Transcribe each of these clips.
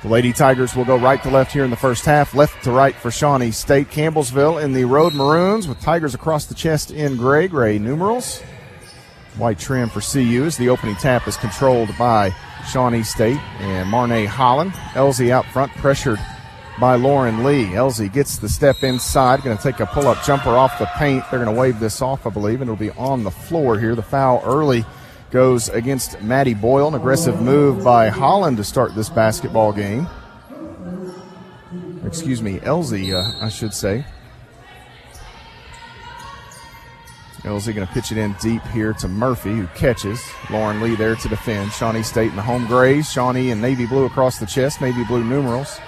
The Lady Tigers will go right to left here in the first half, left to right for Shawnee State. Campbellsville in the Road Maroons with Tigers across the chest in gray numerals. White trim for CU as the opening tap is controlled by Shawnee State and Marnay Holland. Elsie out front, pressured by Lauren Lee. Elsie gets the step inside, going to take a pull-up jumper off the paint. They're going to wave this off, I believe, and it'll be on the floor here. The foul early goes against Maddie Boyle. An aggressive move by Holland to start this basketball game. Excuse me, Elsie, I should say. Elsie going to pitch it in deep here to Murphy, who catches. Lauren Lee there to defend. Shawnee State in the home grays. Shawnee in navy blue across the chest, navy blue numerals.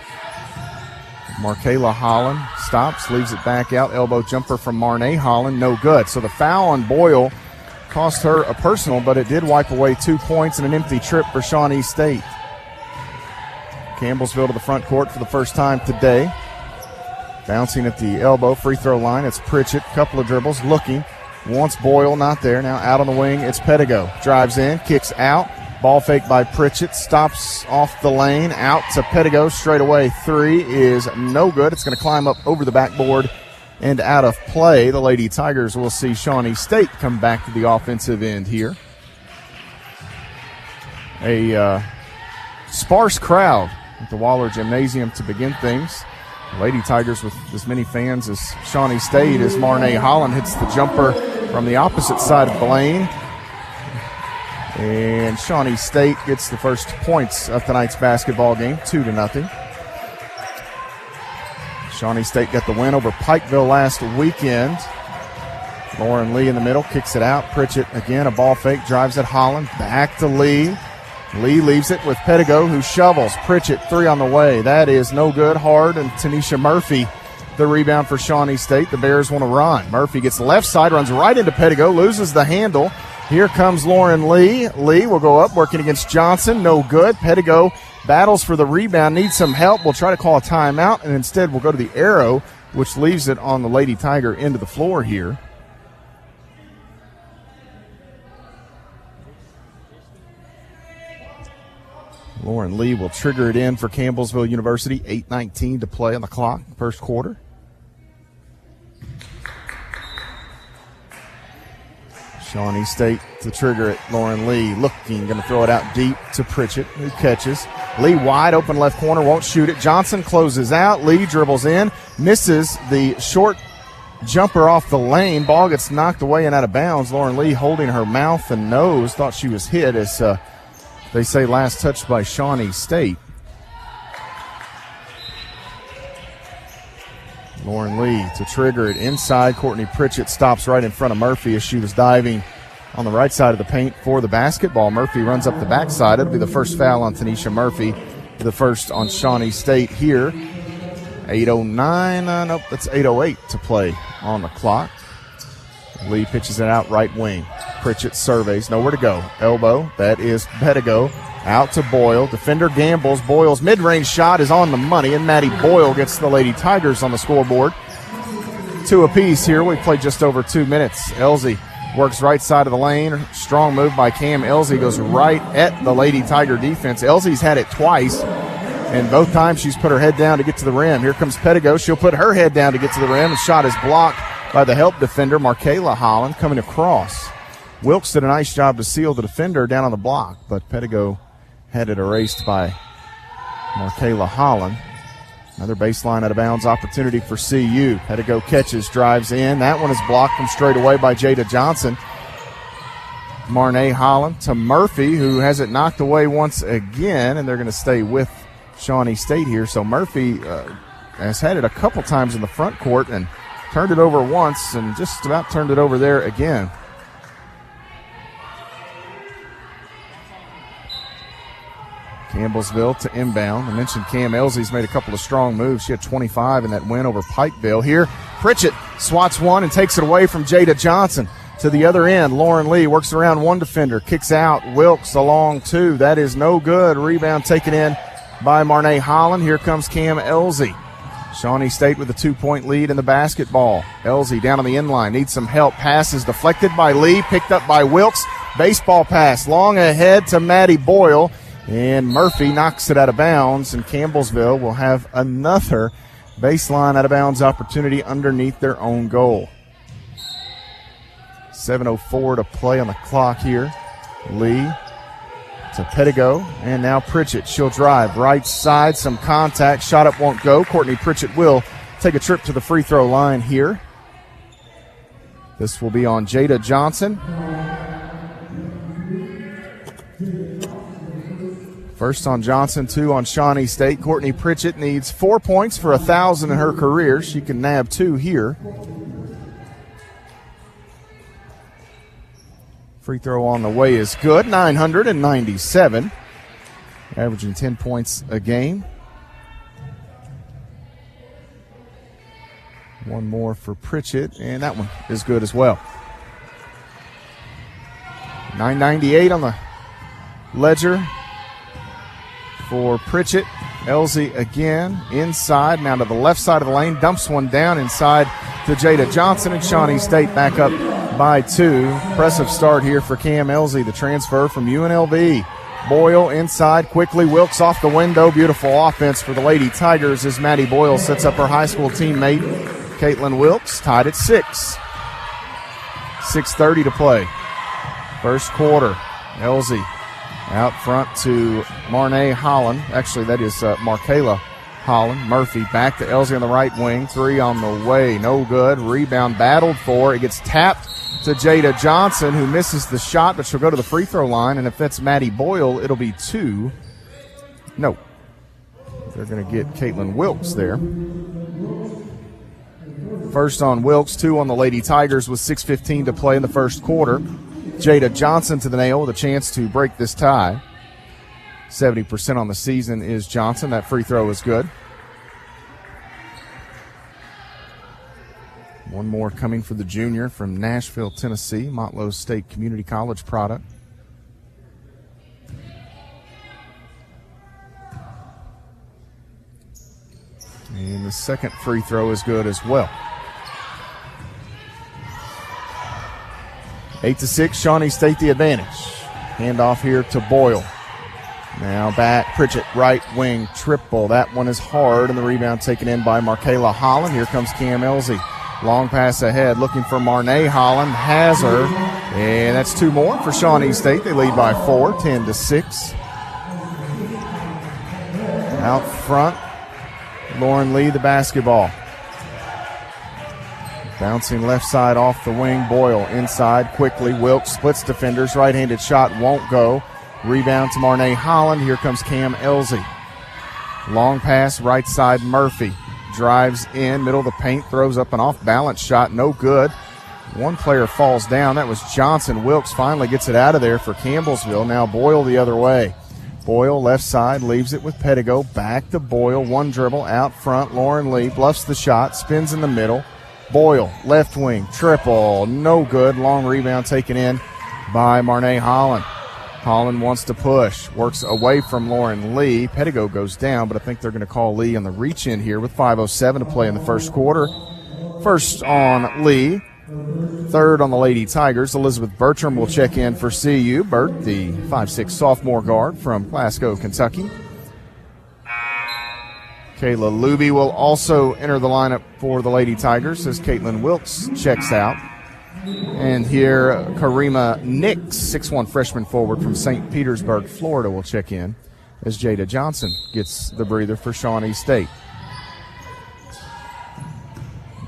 Markayla Holland stops, leaves it back out. Elbow jumper from Marnay Holland, no good. So the foul on Boyle cost her a personal, but it did wipe away 2 points and an empty trip for Shawnee State. Campbellsville to the front court for the first time today. Bouncing at the elbow, free throw line. It's Pritchett, couple of dribbles, looking. Wants Boyle, not there. Now out on the wing, it's Pedigo. Drives in, kicks out. Ball fake by Pritchett. Stops off the lane. Out to Pedigo. Straight away. Three is no good. It's going to climb up over the backboard and out of play. The Lady Tigers will see Shawnee State come back to the offensive end here. A sparse crowd at the Waller Gymnasium to begin things. The Lady Tigers with as many fans as Shawnee State as Marnay Holland hits the jumper from the opposite side of the lane. And Shawnee State gets the first points of tonight's basketball game, 2-0. Shawnee State got the win over Pikeville last weekend. Lauren Lee in the middle, kicks it out. Pritchett again, a ball fake, drives at Holland. Back to Lee. Lee leaves it with Pedigo, who shovels. Pritchett, three on the way. That is no good. Hard, and Tanisha Murphy, the rebound for Shawnee State. The Bears want to run. Murphy gets the left side, runs right into Pedigo, loses the handle. Here comes Lauren Lee. Lee will go up, working against Johnson. No good. Pedigo battles for the rebound, needs some help. We'll try to call a timeout, and instead we'll go to the arrow, which leaves it on the Lady Tiger end of the floor here. Lauren Lee will trigger it in for Campbellsville University. 8:19 to play on the clock, first quarter. Shawnee State to trigger it. Lauren Lee looking, going to throw it out deep to Pritchett, who catches. Lee wide open left corner, won't shoot it. Johnson closes out. Lee dribbles in, misses the short jumper off the lane. Ball gets knocked away and out of bounds. Lauren Lee holding her mouth and nose, thought she was hit as they say last touched by Shawnee State. Lauren Lee to trigger it inside. Courtney Pritchett stops right in front of Murphy as she was diving on the right side of the paint for the basketball. Murphy runs up the backside. It'll be the first foul on Tanisha Murphy, the first on Shawnee State here. 8:09, nope, that's 8:08 to play on the clock. Lee pitches it out right wing. Pritchett surveys, nowhere to go. Elbow, that is Pedigo. Out to Boyle. Defender gambles. Boyle's mid-range shot is on the money, and Maddie Boyle gets the Lady Tigers on the scoreboard. Two apiece here. We've played just over 2 minutes. Elsie works right side of the lane. Strong move by Cam. Elsie goes right at the Lady Tiger defense. Elsie's had it twice, and both times she's put her head down to get to the rim. Here comes Pedigo. She'll put her head down to get to the rim. The shot is blocked by the help defender, Markayla Holland, coming across. Wilkes did a nice job to seal the defender down on the block, but Pedigo had it erased by Markayla Holland. Another baseline out of bounds opportunity for CU. Pedigo catches, drives in. That one is blocked from straight away by Jada Johnson. Marnay Holland to Murphy, who has it knocked away once again, and they're going to stay with Shawnee State here. So Murphy has had it a couple times in the front court and turned it over once and just about turned it over there again. Campbellsville to inbound. I mentioned Cam Elsie's made a couple of strong moves. She had 25 in that win over Pikeville. Here, Pritchett swats one and takes it away from Jada Johnson. To the other end, Lauren Lee works around one defender, kicks out. Wilkes along two. That is no good. Rebound taken in by Marnay Holland. Here comes Cam Elsie. Shawnee State with a 2-point lead in the basketball. Elsie down on the end line, needs some help. Pass is deflected by Lee, picked up by Wilkes. Baseball pass long ahead to Maddie Boyle. And Murphy knocks it out of bounds, and Campbellsville will have another baseline out of bounds opportunity underneath their own goal. 7:04 to play on the clock here. Lee to Pettigo, and now Pritchett. She'll drive right side, some contact, shot up won't go. Courtney Pritchett will take a trip to the free throw line here. This will be on Jada Johnson. First on Johnson, 2 on Shawnee State. Courtney Pritchett needs 4 points for 1,000 in her career. She can nab 2 here. Free throw on the way is good, 997. Averaging 10 points a game. One more for Pritchett, and that one is good as well. 998 on the ledger for Pritchett. Elsie again inside, now to the left side of the lane, dumps one down inside to Jada Johnson, and Shawnee State back up by 2. Impressive start here for Cam Elsie, the transfer from UNLV. Boyle inside quickly, Wilkes off the window. Beautiful offense for the Lady Tigers as Maddie Boyle sets up her high school teammate Caitlin Wilkes, tied at 6. 6:30 to play. First quarter. Elsie out front to Marnay Holland. Actually, that is Markayla Holland. Murphy back to Elsie on the right wing. 3 on the way. No good. Rebound battled for. It gets tapped to Jada Johnson, who misses the shot, but she'll go to the free throw line. And if that's Maddie Boyle, it'll be 2. No. They're going to get Caitlin Wilkes there. First on Wilkes, 2 on the Lady Tigers with 6:15 to play in the first quarter. Jada Johnson to the nail with a chance to break this tie. 70% on the season is Johnson. That free throw is good. One more coming for the junior from Nashville, Tennessee, Motlow State Community College product. And the second free throw is good as well. 8-6, Shawnee State the advantage. Handoff here to Boyle. Now back, Pritchett, right wing triple. That one is hard, and the rebound taken in by Markayla Holland. Here comes Cam Elsie. Long pass ahead, looking for Marnay Holland. Has her, and that's 2 more for Shawnee State. They lead by 4, 10-6. Out front, Lauren Lee, the basketball. Bouncing left side off the wing, Boyle inside quickly. Wilkes splits defenders, right-handed shot won't go. Rebound to Marnay Holland. Here comes Cam Elsie. Long pass, right side, Murphy. Drives in, middle of the paint, throws up an off-balance shot, no good. One player falls down. That was Johnson. Wilkes finally gets it out of there for Campbellsville. Now Boyle the other way. Boyle left side, leaves it with Pettigo. Back to Boyle, one dribble out front. Lauren Lee bluffs the shot, spins in the middle. Boyle, left wing, triple, no good. Long rebound taken in by Marnay Holland. Holland wants to push, works away from Lauren Lee. Pettigo goes down, but I think they're going to call Lee on the reach in here with 5:07 to play in the first quarter. First on Lee, third on the Lady Tigers. Elizabeth Bertram will check in for CU. Bert, the 5'6" sophomore guard from Glasgow, Kentucky. Kayla Luby will also enter the lineup for the Lady Tigers as Caitlin Wilkes checks out. And here, Karima Nix, 6'1" freshman forward from St. Petersburg, Florida, will check in as Jada Johnson gets the breather for Shawnee State.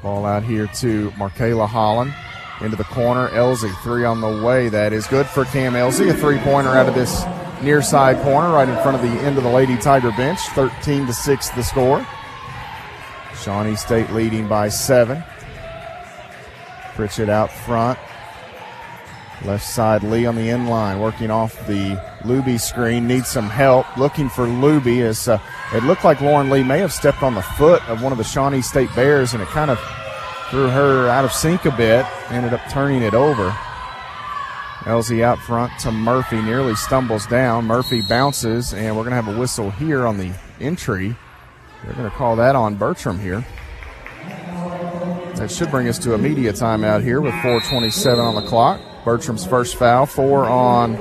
Ball out here to Markayla Holland. Into the corner, Elsie, 3 on the way. That is good for Cam Elsie. A 3-pointer out of this near side corner right in front of the end of the Lady Tiger bench. 13-6 the score. Shawnee State leading by 7. Pritchett out front. Left side, Lee on the end line, working off the Luby screen. Needs some help. Looking for Luby as it looked like Lauren Lee may have stepped on the foot of one of the Shawnee State Bears, and it kind of threw her out of sync a bit. Ended up turning it over. Elsie out front to Murphy, nearly stumbles down. Murphy bounces, and we're going to have a whistle here on the entry. They're going to call that on Bertram here. That should bring us to a media timeout here with 4:27 on the clock. Bertram's first foul, 4 on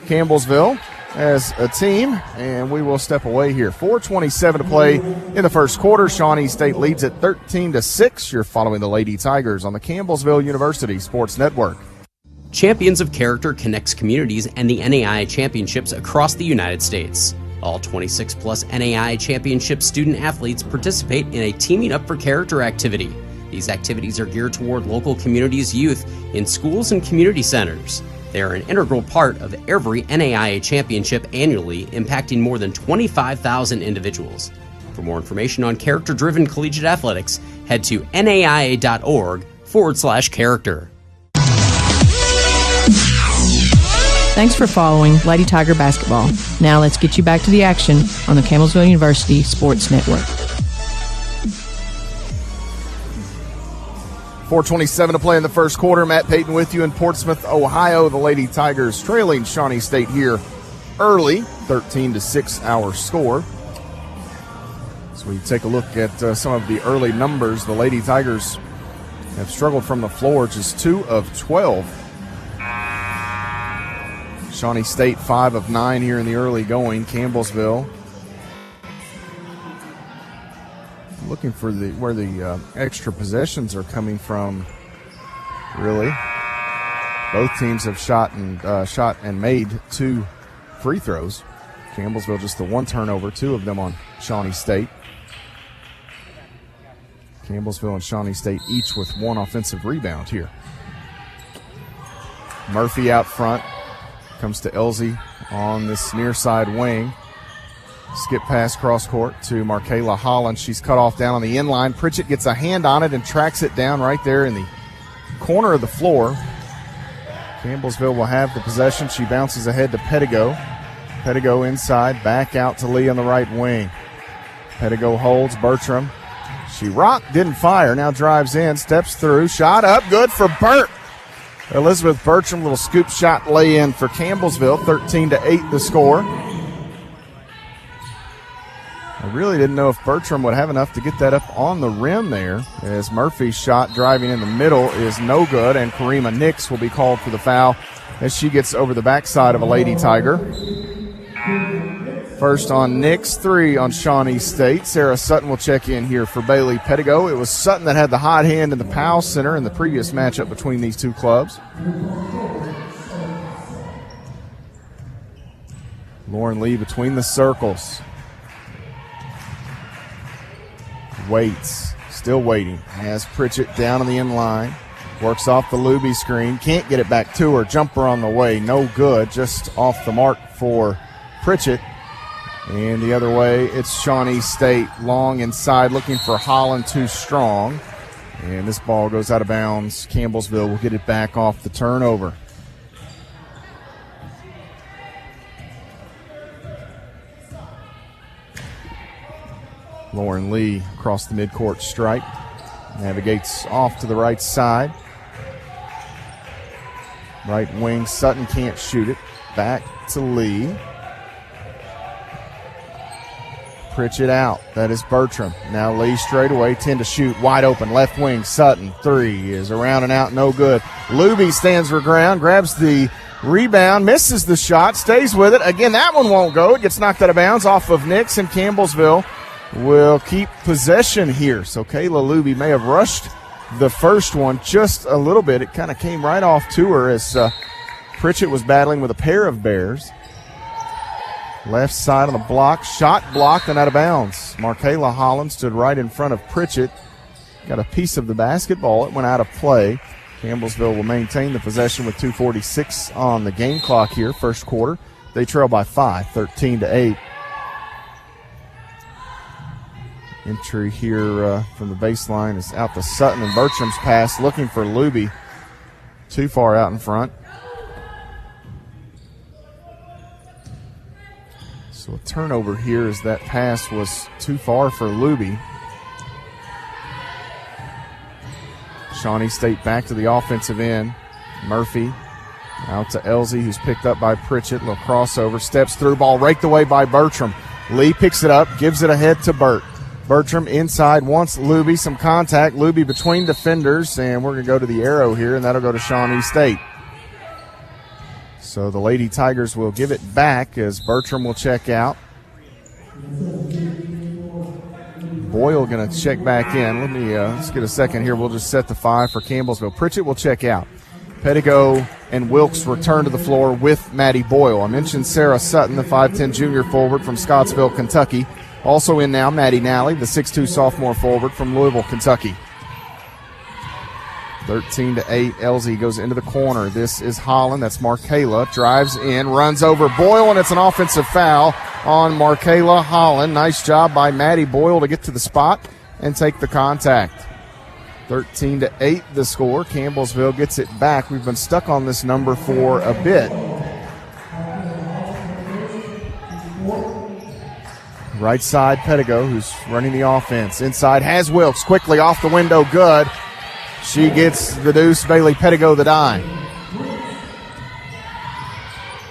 Campbellsville. as a team, and we will step away here. 4:27 to play in the first quarter. Shawnee State leads at 13-6. You're following the Lady Tigers on the Campbellsville University Sports Network. Champions of Character connects communities and the NAIA championships across the United States. All 26-plus NAIA championship student athletes participate in a Teaming Up for Character activity. These activities are geared toward local communities' youth in schools and community centers. They are an integral part of every NAIA championship annually, impacting more than 25,000 individuals. For more information on character-driven collegiate athletics, head to naia.org/character. Thanks for following Lady Tiger basketball. Now let's get you back to the action on the Campbellsville University Sports Network. 4:27 to play in the first quarter. Matt Payton with you in Portsmouth, Ohio. The Lady Tigers trailing Shawnee State here early, 13-6 our score. So we take a look at some of the early numbers. The Lady Tigers have struggled from the floor, just 2 of 12. Shawnee State 5 of 9 here in the early going. Campbellsville looking for where the extra possessions are coming from, really. Both teams have shot and made 2 free throws. Campbellsville just the 1 turnover, 2 of them on Shawnee State. Campbellsville and Shawnee State each with 1 offensive rebound here. Murphy out front, comes to Elsie on this near side wing. Skip pass cross court to Markayla Holland. She's cut off down on the end line. Pritchett gets a hand on it and tracks it down right there in the corner of the floor. Campbellsville will have the possession. She bounces ahead to Pettigo. Pettigo inside, back out to Lee on the right wing. Pettigo holds Bertram. She rocked, didn't fire, now drives in, steps through, shot up, good for Burt. Elizabeth Bertram, little scoop shot lay in for Campbellsville, 13-8 the score. I really didn't know if Bertram would have enough to get that up on the rim there, as Murphy's shot driving in the middle is no good, and Karima Nix will be called for the foul as she gets over the backside of a Lady Tiger. First on Nix, 3 on Shawnee State. Sarah Sutton will check in here for Bailey Pettigo. It was Sutton that had the hot hand in the Powell Center in the previous matchup between these two clubs. Lauren Lee between the circles. Waits, still waiting. Has Pritchett down on the end line. Works off the Luby screen. Can't get it back to her. Jumper on the way. No good. Just off the mark for Pritchett. And the other way, it's Shawnee State. Long inside, looking for Holland, too strong. And this ball goes out of bounds. Campbellsville will get it back off the turnover. Lauren Lee across the midcourt stripe. Navigates off to the right side. Right wing, Sutton can't shoot it. Back to Lee. Pritchett out. That is Bertram. Now Lee straight away, 10 to shoot. Wide open, left wing, Sutton. 3 is around and out, no good. Luby stands her ground, grabs the rebound, misses the shot, stays with it. Again, that one won't go. It gets knocked out of bounds off of Nix, and Campbellsville will keep possession here. So Kayla Luby may have rushed the first one just a little bit. It kind of came right off to her as Pritchett was battling with a pair of Bears. Left side on the block, shot blocked and out of bounds. Markayla Holland stood right in front of Pritchett. Got a piece of the basketball. It went out of play. Campbellsville will maintain the possession with 2:46 on the game clock here, first quarter. They trail by 5, 13-8. Entry here from the baseline is out to Sutton, and Bertram's pass looking for Luby. Too far out in front. So a turnover here as that pass was too far for Luby. Shawnee State back to the offensive end. Murphy out to Elsie, who's picked up by Pritchett. Little crossover, steps through, ball raked away by Bertram. Lee picks it up, gives it ahead to Burt. Bertram inside, wants Luby, some contact. Luby between defenders, and we're going to go to the arrow here, and that'll go to Shawnee State. So the Lady Tigers will give it back as Bertram will check out. Boyle going to check back in. Let's get a second here. We'll just set the 5 for Campbellsville. Pritchett will check out. Pettigo and Wilkes return to the floor with Maddie Boyle. I mentioned Sarah Sutton, the 5'10 junior forward from Scottsville, Kentucky. Also in now, Maddie Nally, the 6'2 sophomore forward from Louisville, Kentucky. 13-8, Elsie goes into the corner. This is Holland. That's Markayla. Drives in, runs over Boyle, and it's an offensive foul on Markayla Holland. Nice job by Maddie Boyle to get to the spot and take the contact. 13-8 the score. Campbellsville gets it back. We've been stuck on this number for a bit. Right side, Pettigo, who's running the offense. Inside has Wilkes. Quickly off the window, good. She gets the deuce. Bailey Pettigo the dime.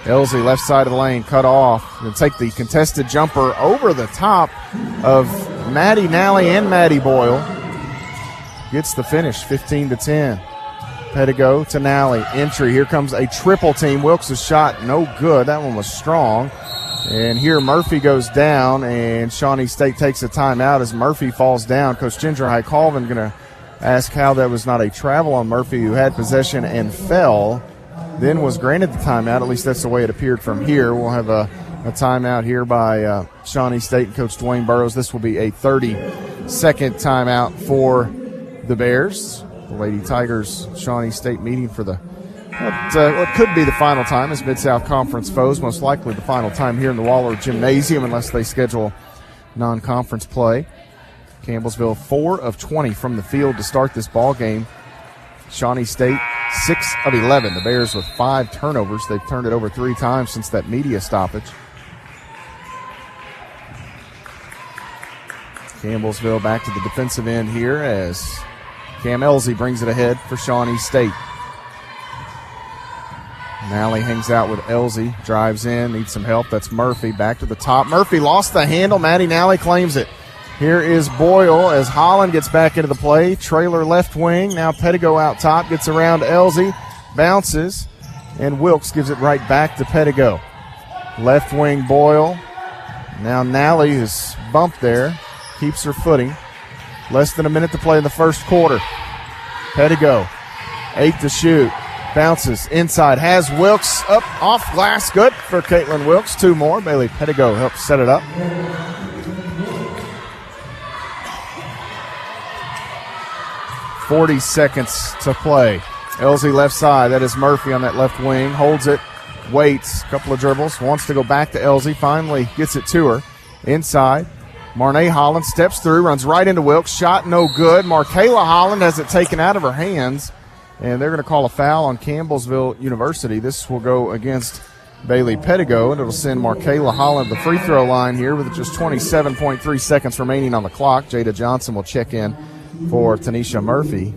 Elsie left side of the lane, cut off. And take the contested jumper over the top of Maddie Nally and Maddie Boyle. Gets the finish, 15-10. Pettigo to Nally. Entry. Here comes a triple team. Wilkes' shot, no good. That one was strong. And here Murphy goes down, and Shawnee State takes a timeout as Murphy falls down. Coach Ginger High Colvin going to ask how that was not a travel on Murphy, who had possession and fell, then was granted the timeout. At least that's the way it appeared from here. We'll have a timeout here by Shawnee State and Coach Dwayne Burrows. This will be a 30-second timeout for the Bears. The Lady Tigers Shawnee State meeting for what could be the final time as Mid-South Conference foes, most likely the final time here in the Waller Gymnasium unless they schedule non-conference play. Campbellsville 4 of 20 from the field to start this ball game. Shawnee State 6 of 11. The Bears with 5 turnovers. They've turned it over 3 times since that media stoppage. Campbellsville back to the defensive end here as Cam Elsie brings it ahead for Shawnee State. Nally hangs out with Elsie, drives in, needs some help. That's Murphy back to the top. Murphy lost the handle. Maddie Nally claims it. Here is Boyle as Holland gets back into the play. Trailer left wing. Now Pettigo out top. Gets around Elsie. Bounces. And Wilkes gives it right back to Pettigo. Left wing Boyle. Now Nally is bumped there. Keeps her footing. Less than a minute to play in the first quarter. Pettigo. 8 to shoot. Bounces inside. Has Wilkes up off glass. Good for Caitlin Wilkes. 2 more. Bailey Pettigo helps set it up. 40 seconds to play. Elsie left side. That is Murphy on that left wing. Holds it. Waits. Couple of dribbles. Wants to go back to Elsie. Finally gets it to her. Inside. Marnay Holland steps through. Runs right into Wilkes. Shot no good. Markayla Holland has it taken out of her hands. And they're going to call a foul on Campbellsville University. This will go against Bailey Pettigo, and it'll send Markayla Holland the free throw line here with just 27.3 seconds remaining on the clock. Jada Johnson will check in for Tanisha Murphy.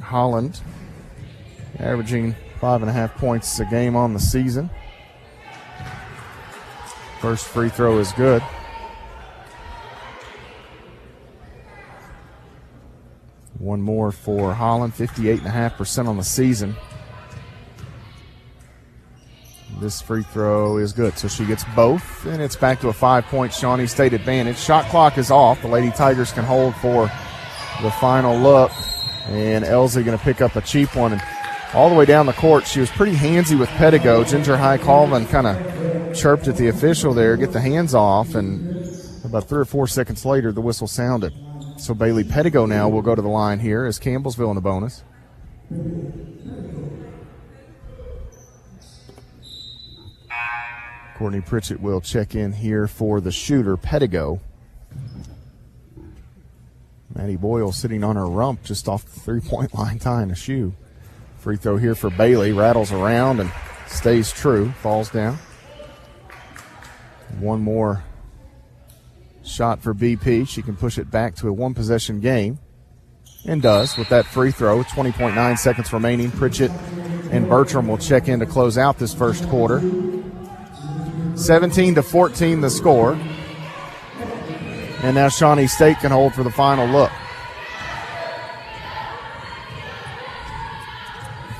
Holland averaging 5.5 points a game on the season. First free throw is good. One more for Holland, 58.5% on the season. This free throw is good, so she gets both, and it's back to a 5-point Shawnee State advantage. Shot clock is off. The Lady Tigers can hold for the final look, and Elsie going to pick up a cheap one. And all the way down the court, she was pretty handsy with Pettigo. Ginger High Colvin kind of chirped at the official there, get the hands off, and about 3 or 4 seconds later, the whistle sounded. So Bailey Pettigo now will go to the line here as Campbellsville in the bonus. Courtney Pritchett will check in here for the shooter, Pettigo. Maddie Boyle sitting on her rump just off the three-point line tying a shoe. Free throw here for Bailey. Rattles around and stays true. Falls down. One more shot for BP. She can push it back to a one-possession game. And does with that free throw. 20.9 seconds remaining. Pritchett and Bertram will check in to close out this first quarter. 17-14 the score. And now Shawnee State can hold for the final look.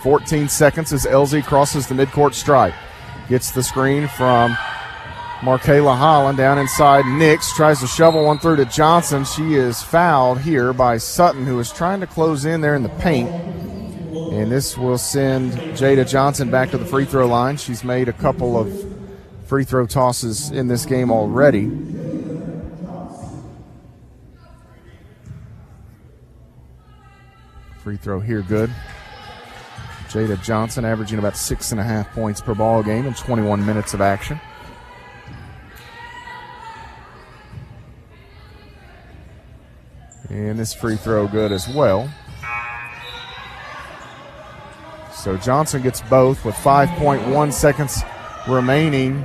14 seconds as LZ crosses the midcourt stripe. Gets the screen from Markayla Holland down inside. Nix tries to shovel one through to Johnson. She is fouled here by Sutton, who is trying to close in there in the paint. And this will send Jada Johnson back to the free throw line. She's made a couple of free throw tosses in this game already. Free throw here good. Jada Johnson averaging about 6.5 points per ball game in 21 minutes of action. And this free throw good as well. So Johnson gets both with 5.1 seconds remaining.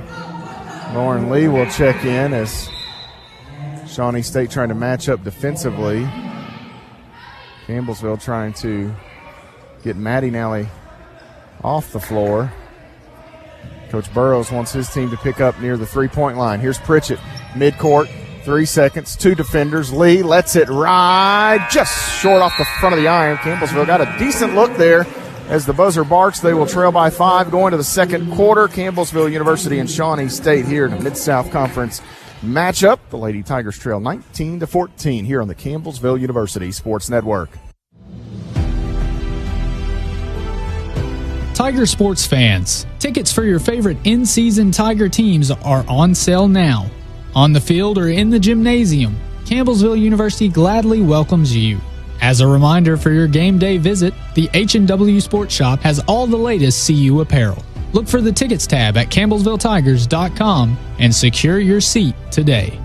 Lauren Lee will check in as Shawnee State trying to match up defensively. Campbellsville trying to get Maddie Nally off the floor. Coach Burrows wants his team to pick up near the three-point line. Here's Pritchett, midcourt, 3 seconds, 2 defenders. Lee lets it ride just short off the front of the iron. Campbellsville got a decent look there. As the buzzer barks, they will trail by 5 going to the second quarter. Campbellsville University and Shawnee State here in the Mid-South Conference matchup. The Lady Tigers trail 19-14 here on the Campbellsville University Sports Network. Tiger sports fans, tickets for your favorite in-season Tiger teams are on sale now. On the field or in the gymnasium, Campbellsville University gladly welcomes you. As a reminder for your game day visit, the H&W Sports Shop has all the latest CU apparel. Look for the tickets tab at campbellsvilletigers.com and secure your seat today.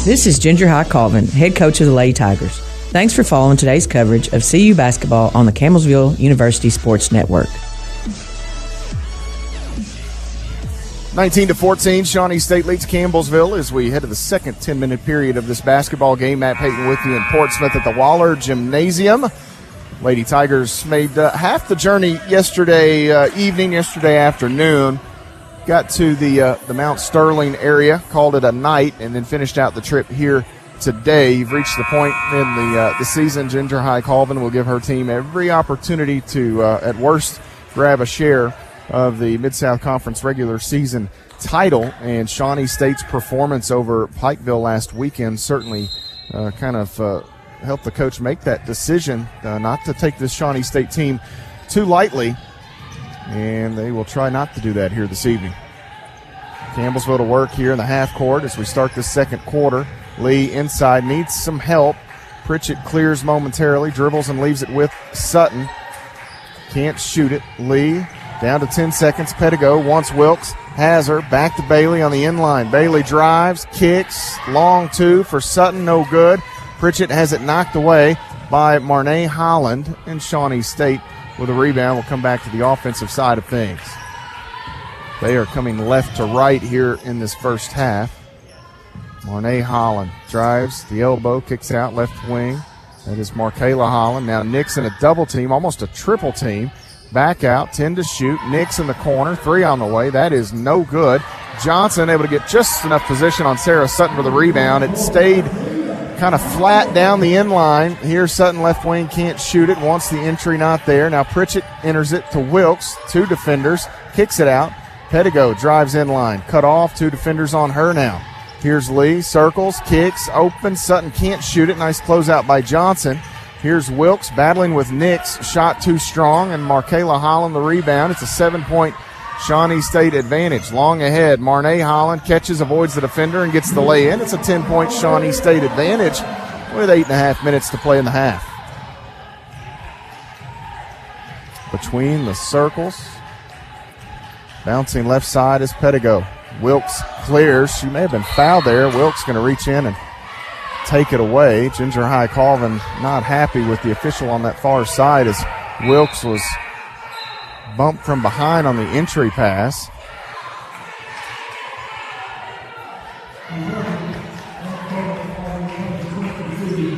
This is Ginger High Colvin, head coach of the Lady Tigers. Thanks for following today's coverage of CU basketball on the Campbellsville University Sports Network. 19-14, Shawnee State leads Campbellsville as we head to the second 10-minute period of this basketball game. Matt Payton with you in Portsmouth at the Waller Gymnasium. Lady Tigers made half the journey yesterday afternoon. Got to the Mount Sterling area, called it a night, and then finished out the trip here today. You've reached the point in the season. Ginger High Colvin will give her team every opportunity to, at worst, grab a share of the Mid-South Conference regular season title, and Shawnee State's performance over Pikeville last weekend certainly helped the coach make that decision not to take this Shawnee State team too lightly, and they will try not to do that here this evening. Campbellsville to work here in the half court as we start the second quarter. Lee inside needs some help. Pritchett clears momentarily, dribbles and leaves it with Sutton. Can't shoot it. Lee down to 10 seconds. Pettigo wants Wilkes, has her, back to Bailey on the inline. Bailey drives, kicks, long 2 for Sutton, no good. Pritchett has it knocked away by Marnay Holland, and Shawnee State with a rebound will come back to the offensive side of things. They are coming left to right here in this first half. Marnay Holland drives, the elbow, kicks out left wing. That is Markayla Holland. Now Nix in a double team, almost a triple team. Back out, 10 to shoot. Nix in the corner, 3 on the way. That is no good. Johnson able to get just enough position on Sarah Sutton for the rebound. It stayed kind of flat down the end line. Here Sutton left wing can't shoot it. Wants the entry, not there. Now Pritchett enters it to Wilkes. 2 defenders, kicks it out. Pettigo drives in line, cut off. 2 defenders on her now. Here's Lee, circles, kicks, open. Sutton can't shoot it. Nice closeout by Johnson. Here's Wilkes battling with Nix. Shot too strong, and Markayla Holland the rebound. It's a 7-point Shawnee State advantage. Long ahead, Marnay Holland catches, avoids the defender, and gets the lay in. It's a 10-point Shawnee State advantage with 8.5 minutes to play in the half. Between the circles. Bouncing left side is Pettigo. Wilkes clears. She may have been fouled there. Wilkes going to reach in and take it away. Ginger High Colvin not happy with the official on that far side as Wilkes was bumped from behind on the entry pass.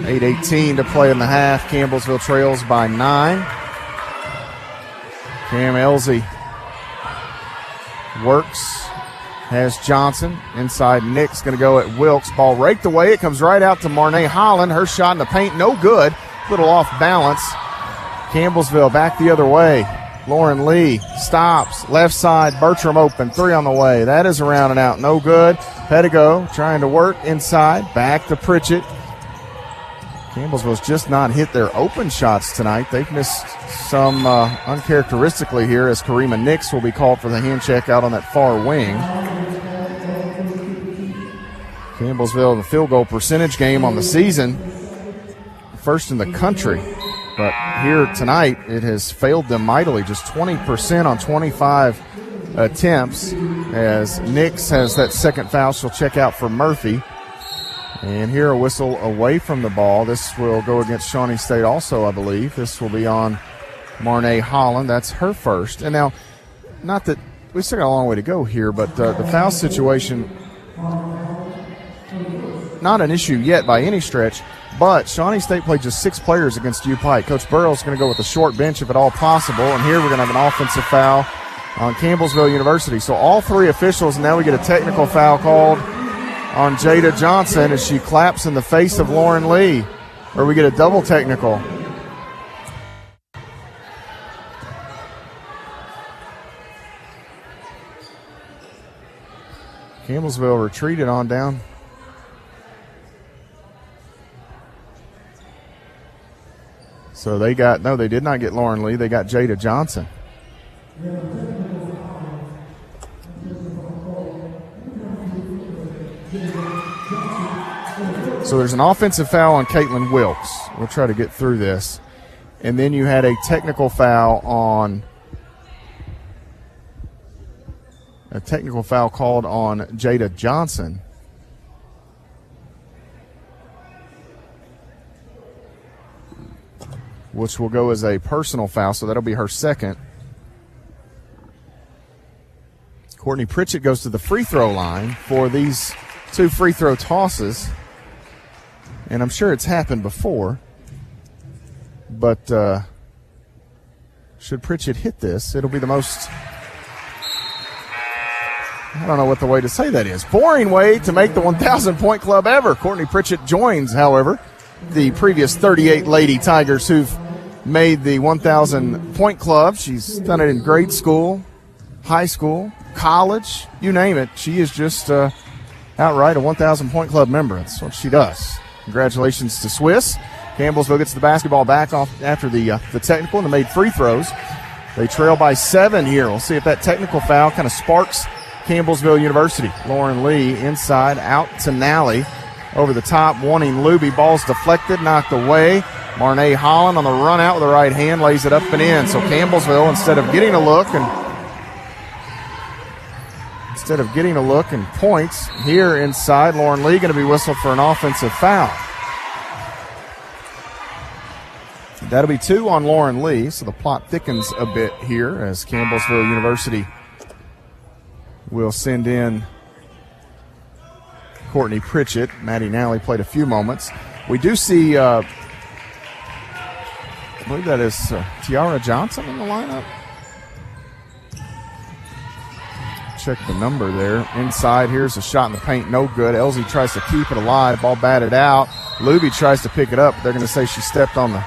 .818 to play in the half. Campbellsville trails by 9. Cam Elsie works has Johnson. Inside, Nick's going to go at Wilkes. Ball raked away. It comes right out to Marnay Holland. Her shot in the paint, no good. Little off balance. Campbellsville back the other way. Lauren Lee stops. Left side, Bertram open. 3 on the way. That is around and out. No good. Pedigo trying to work inside. Back to Pritchett. Campbellsville's just not hit their open shots tonight. They've missed some uncharacteristically here as Karima Nix will be called for the hand check out on that far wing. Campbellsville in the field goal percentage game on the season, first in the country. But here tonight, it has failed them mightily, just 20% on 25 attempts. As Nix has that second foul, she'll check out for Murphy. And here a whistle away from the ball. This will go against Shawnee State also, I believe. This will be on Marnay Holland. That's her first. And now, not that we still got a long way to go here, but the foul situation, not an issue yet by any stretch. But Shawnee State played just 6 players against U Pike. Coach Burrell's going to go with a short bench if at all possible. And here we're going to have an offensive foul on Campbellsville University. So all 3 officials, and now we get a technical foul called on Jada Johnson as she claps in the face of Lauren Lee. Or we get a double technical. Campbellsville retreated on down. So they did not get Lauren Lee. They got Jada Johnson. So there's an offensive foul on Caitlin Wilkes. We'll try to get through this. And then you had a technical foul called on Jada Johnson. Which will go as a personal foul, so that'll be her second. Courtney Pritchett goes to the free throw line for these 2 free throw tosses. And I'm sure it's happened before. But should Pritchett hit this, it'll be the most, I don't know what the way to say that is, boring way to make the 1,000-point club ever. Courtney Pritchett joins, however, the previous 38 Lady Tigers who've made the 1,000-point club. She's done it in grade school, high school, college, you name it. She is just outright a 1,000-point club member. That's what she does. Congratulations to Swiss. Campbellsville gets the basketball back off after the technical and the made free throws. They trail by 7 here. We'll see if that technical foul kind of sparks Campbellsville University. Lauren Lee inside, out to Nally. Over the top, wanting Luby. Ball's deflected, knocked away. Marnay Holland on the run out with the right hand, lays it up and in. So Campbellsville, instead of getting a look and points here inside, Lauren Lee going to be whistled for an offensive foul. That'll be 2 on Lauren Lee, so the plot thickens a bit here as Campbellsville University will send in Courtney Pritchett. Maddie Nally played a few moments. We do see, I believe that is Tiara Johnson in the lineup. Check the number there. Inside, here's a shot in the paint, no good. Elsie tries to keep it alive, ball batted out. Luby tries to pick it up. They're going to say she stepped on the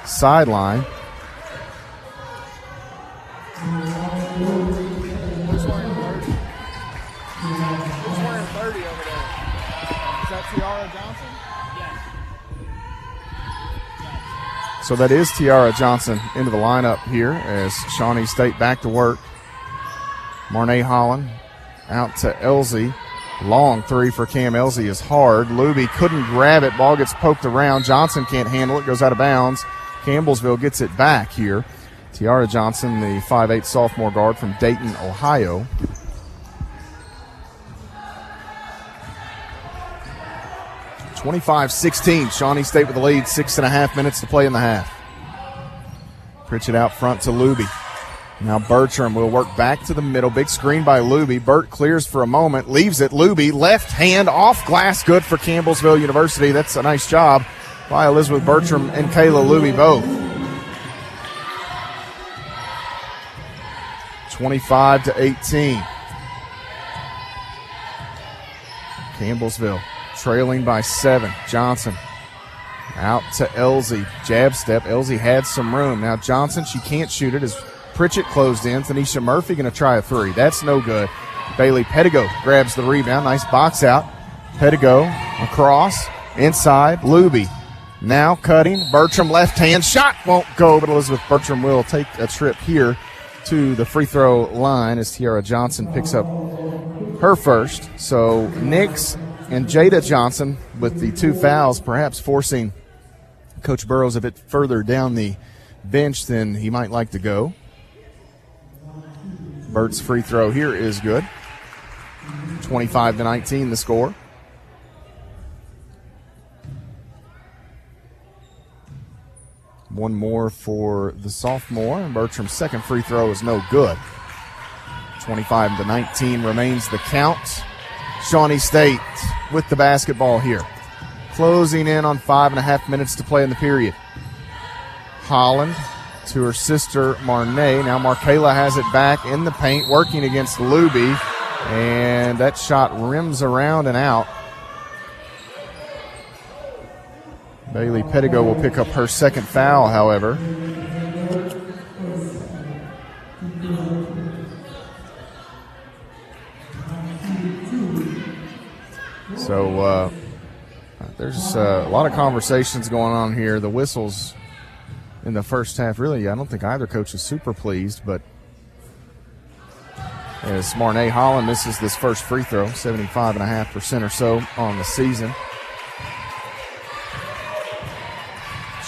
sideline. Who's wearing 30? Who's wearing 30 over there? Is that Tiara Johnson? Yes. So that is Tiara Johnson into the lineup here as Shawnee State back to work. Marnay Holland out to Elsie. Long 3 for Cam Elsie is hard. Luby couldn't grab it. Ball gets poked around. Johnson can't handle it. Goes out of bounds. Campbellsville gets it back here. Tiara Johnson, the 5'8" sophomore guard from Dayton, Ohio. (25-16). Shawnee State with the lead. 6.5 minutes to play in the half. Pritchett out front to Luby. Now Bertram will work back to the middle. Big screen by Luby. Burt clears for a moment, leaves it. Luby, left hand off glass, good for Campbellsville University. That's a nice job by Elizabeth Bertram and Kayla Luby both. 25-18. Campbellsville trailing by 7. Johnson out to Elsie. Jab step. Elsie had some room. Now Johnson, she can't shoot it as Pritchett closed in. Tanisha Murphy going to try a 3. That's no good. Bailey Pettigo grabs the rebound. Nice box out. Pettigo across. Inside. Luby now cutting. Bertram left hand shot won't go, but Elizabeth Bertram will take a trip here to the free throw line as Tiara Johnson picks up her first. So Nix and Jada Johnson with the 2 fouls, perhaps forcing Coach Burrows a bit further down the bench than he might like to go. Bert's free throw here is good. 25-19 the score. One more for the sophomore, and Bertram's second free throw is no good. 25-19 remains the count. Shawnee State with the basketball here. Closing in on 5.5 minutes to play in the period. Holland to her sister Marnay. Now Markayla has it back in the paint, working against Luby, and that shot rims around and out. Bailey Pettigo will pick up her second foul, however. So there's a lot of conversations going on here. The whistles in the first half, really, I don't think either coach is super pleased, but as Marnay Holland misses this first free throw, 75.5% or so on the season.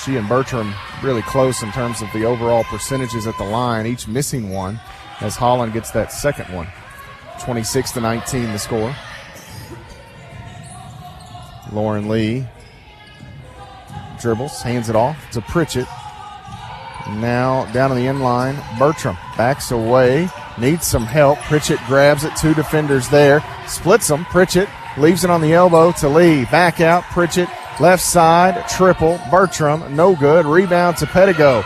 She and Bertram really close in terms of the overall percentages at the line, each missing one as Holland gets that second one. 26-19 the score. Lauren Lee dribbles, hands it off to Pritchett. Now down to the end line, Bertram backs away, needs some help. Pritchett grabs it, 2 defenders there, splits them. Pritchett leaves it on the elbow to Lee. Back out, Pritchett, left side, triple. Bertram, no good. Rebound to Pettigo.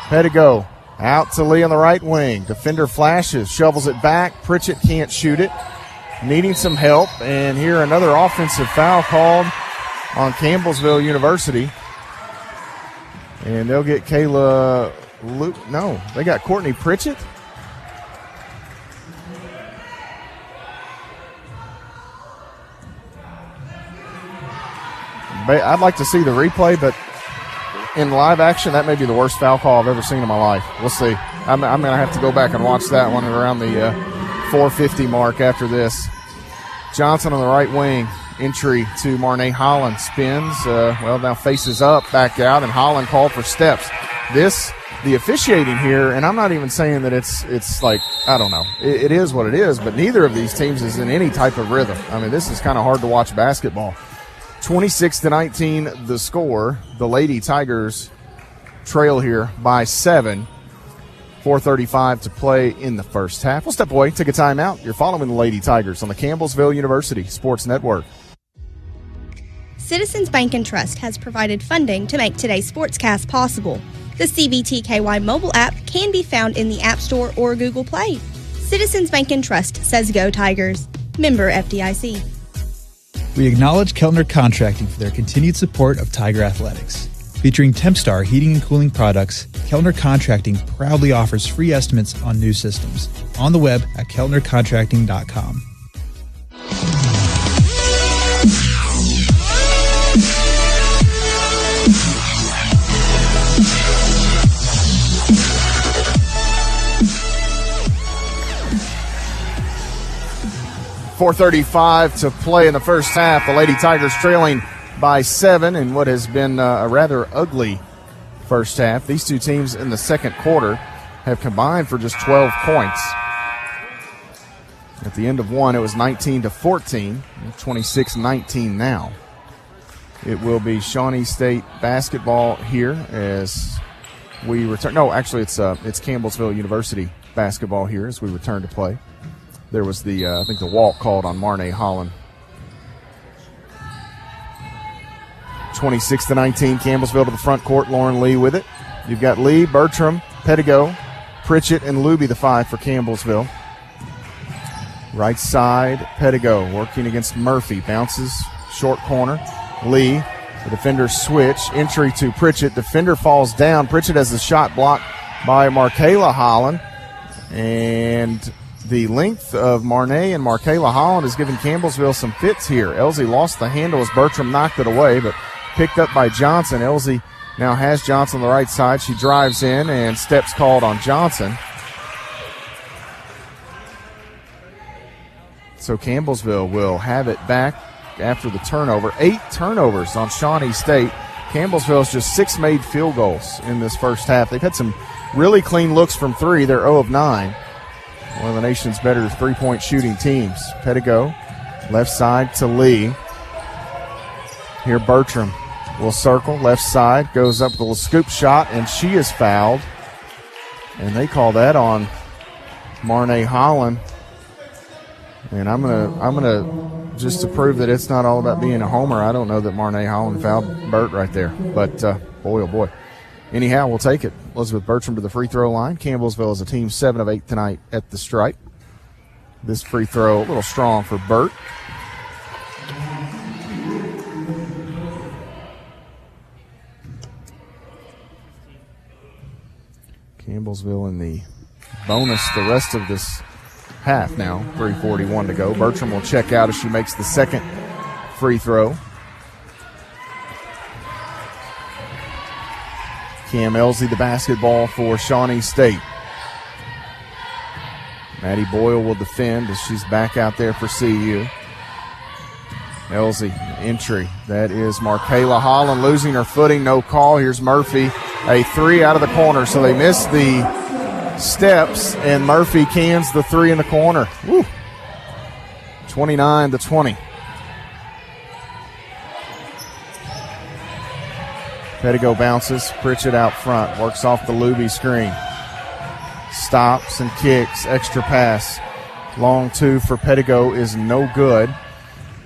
Pettigo out to Lee on the right wing. Defender flashes, shovels it back. Pritchett can't shoot it, needing some help. And here another offensive foul called on Campbellsville University. And they'll get Kayla Luke. No, they got Courtney Pritchett. I'd like to see the replay, but in live action, that may be the worst foul call I've ever seen in my life. We'll see. I'm going to have to go back and watch that one around the 4:50 mark after this. Johnson on the right wing. Entry to Marnay Holland. Spins. Now faces up, back out, and Holland called for steps. The officiating here, and I'm not even saying that it's like, I don't know. It is what it is, but neither of these teams is in any type of rhythm. I mean, this is kind of hard to watch basketball. 26-19 the score. The Lady Tigers trail here by 7. 4:35 to play in the first half. We'll step away, take a timeout. You're following the Lady Tigers on the Campbellsville University Sports Network. Citizens Bank and Trust has provided funding to make today's sportscast possible. The CBTKY mobile app can be found in the App Store or Google Play. Citizens Bank and Trust says go Tigers. Member FDIC. We acknowledge Keltner Contracting for their continued support of Tiger Athletics. Featuring Tempstar heating and cooling products, Keltner Contracting proudly offers free estimates on new systems on the web at keltnercontracting.com. .435 to play in the first half. The Lady Tigers trailing by 7 in what has been a rather ugly first half. These two teams in the second quarter have combined for just 12 points. At the end of one, it was 19-14, 26-19 now. It will be Shawnee State basketball here as we return. No, actually, it's Campbellsville University basketball here as we return to play. There was the, I think the walk called on Marnay Holland. 26-19, Campbellsville to the front court. Lauren Lee with it. You've got Lee, Bertram, Pettigo, Pritchett, and Luby, the 5 for Campbellsville. Right side, Pedigo working against Murphy. Bounces, short corner. Lee, the defenders switch. Entry to Pritchett. Defender falls down. Pritchett has the shot blocked by Markayla Holland. And the length of Marnay and Markayla Holland is giving Campbellsville some fits here. Elsie lost the handle as Bertram knocked it away, but picked up by Johnson. Elsie now has Johnson on the right side. She drives in, and steps called on Johnson. So Campbellsville will have it back after the turnover. 8 turnovers on Shawnee State. Campbellsville's just 6 made field goals in this first half. They've had some really clean looks from 3. They're 0 of 9. One of the nation's better three-point shooting teams. Pedigo, left side to Lee. Here Bertram will circle, left side, goes up with a scoop shot, and she is fouled. And they call that on Marnay Holland. And I'm gonna just to prove that it's not all about being a homer. I don't know that Marnay Holland fouled Bert right there, but boy, oh boy. Anyhow, we'll take it. Elizabeth Bertram to the free throw line. Campbellsville is a team 7 of 8 tonight at the stripe. This free throw a little strong for Bert. Campbellsville in the bonus the rest of this half now. 3:41 to go. Bertram will check out as she makes the second free throw. Cam Elsie the basketball for Shawnee State. Maddie Boyle will defend as she's back out there for CU. Elsie, entry. That is Markayla Holland losing her footing. No call. Here's Murphy. A 3 out of the corner. So they missed the steps, and Murphy cans the 3 in the corner. Woo. 29-20. Pedigo bounces. Pritchett out front. Works off the Luby screen. Stops and kicks. Extra pass. Long 2 for Pedigo is no good.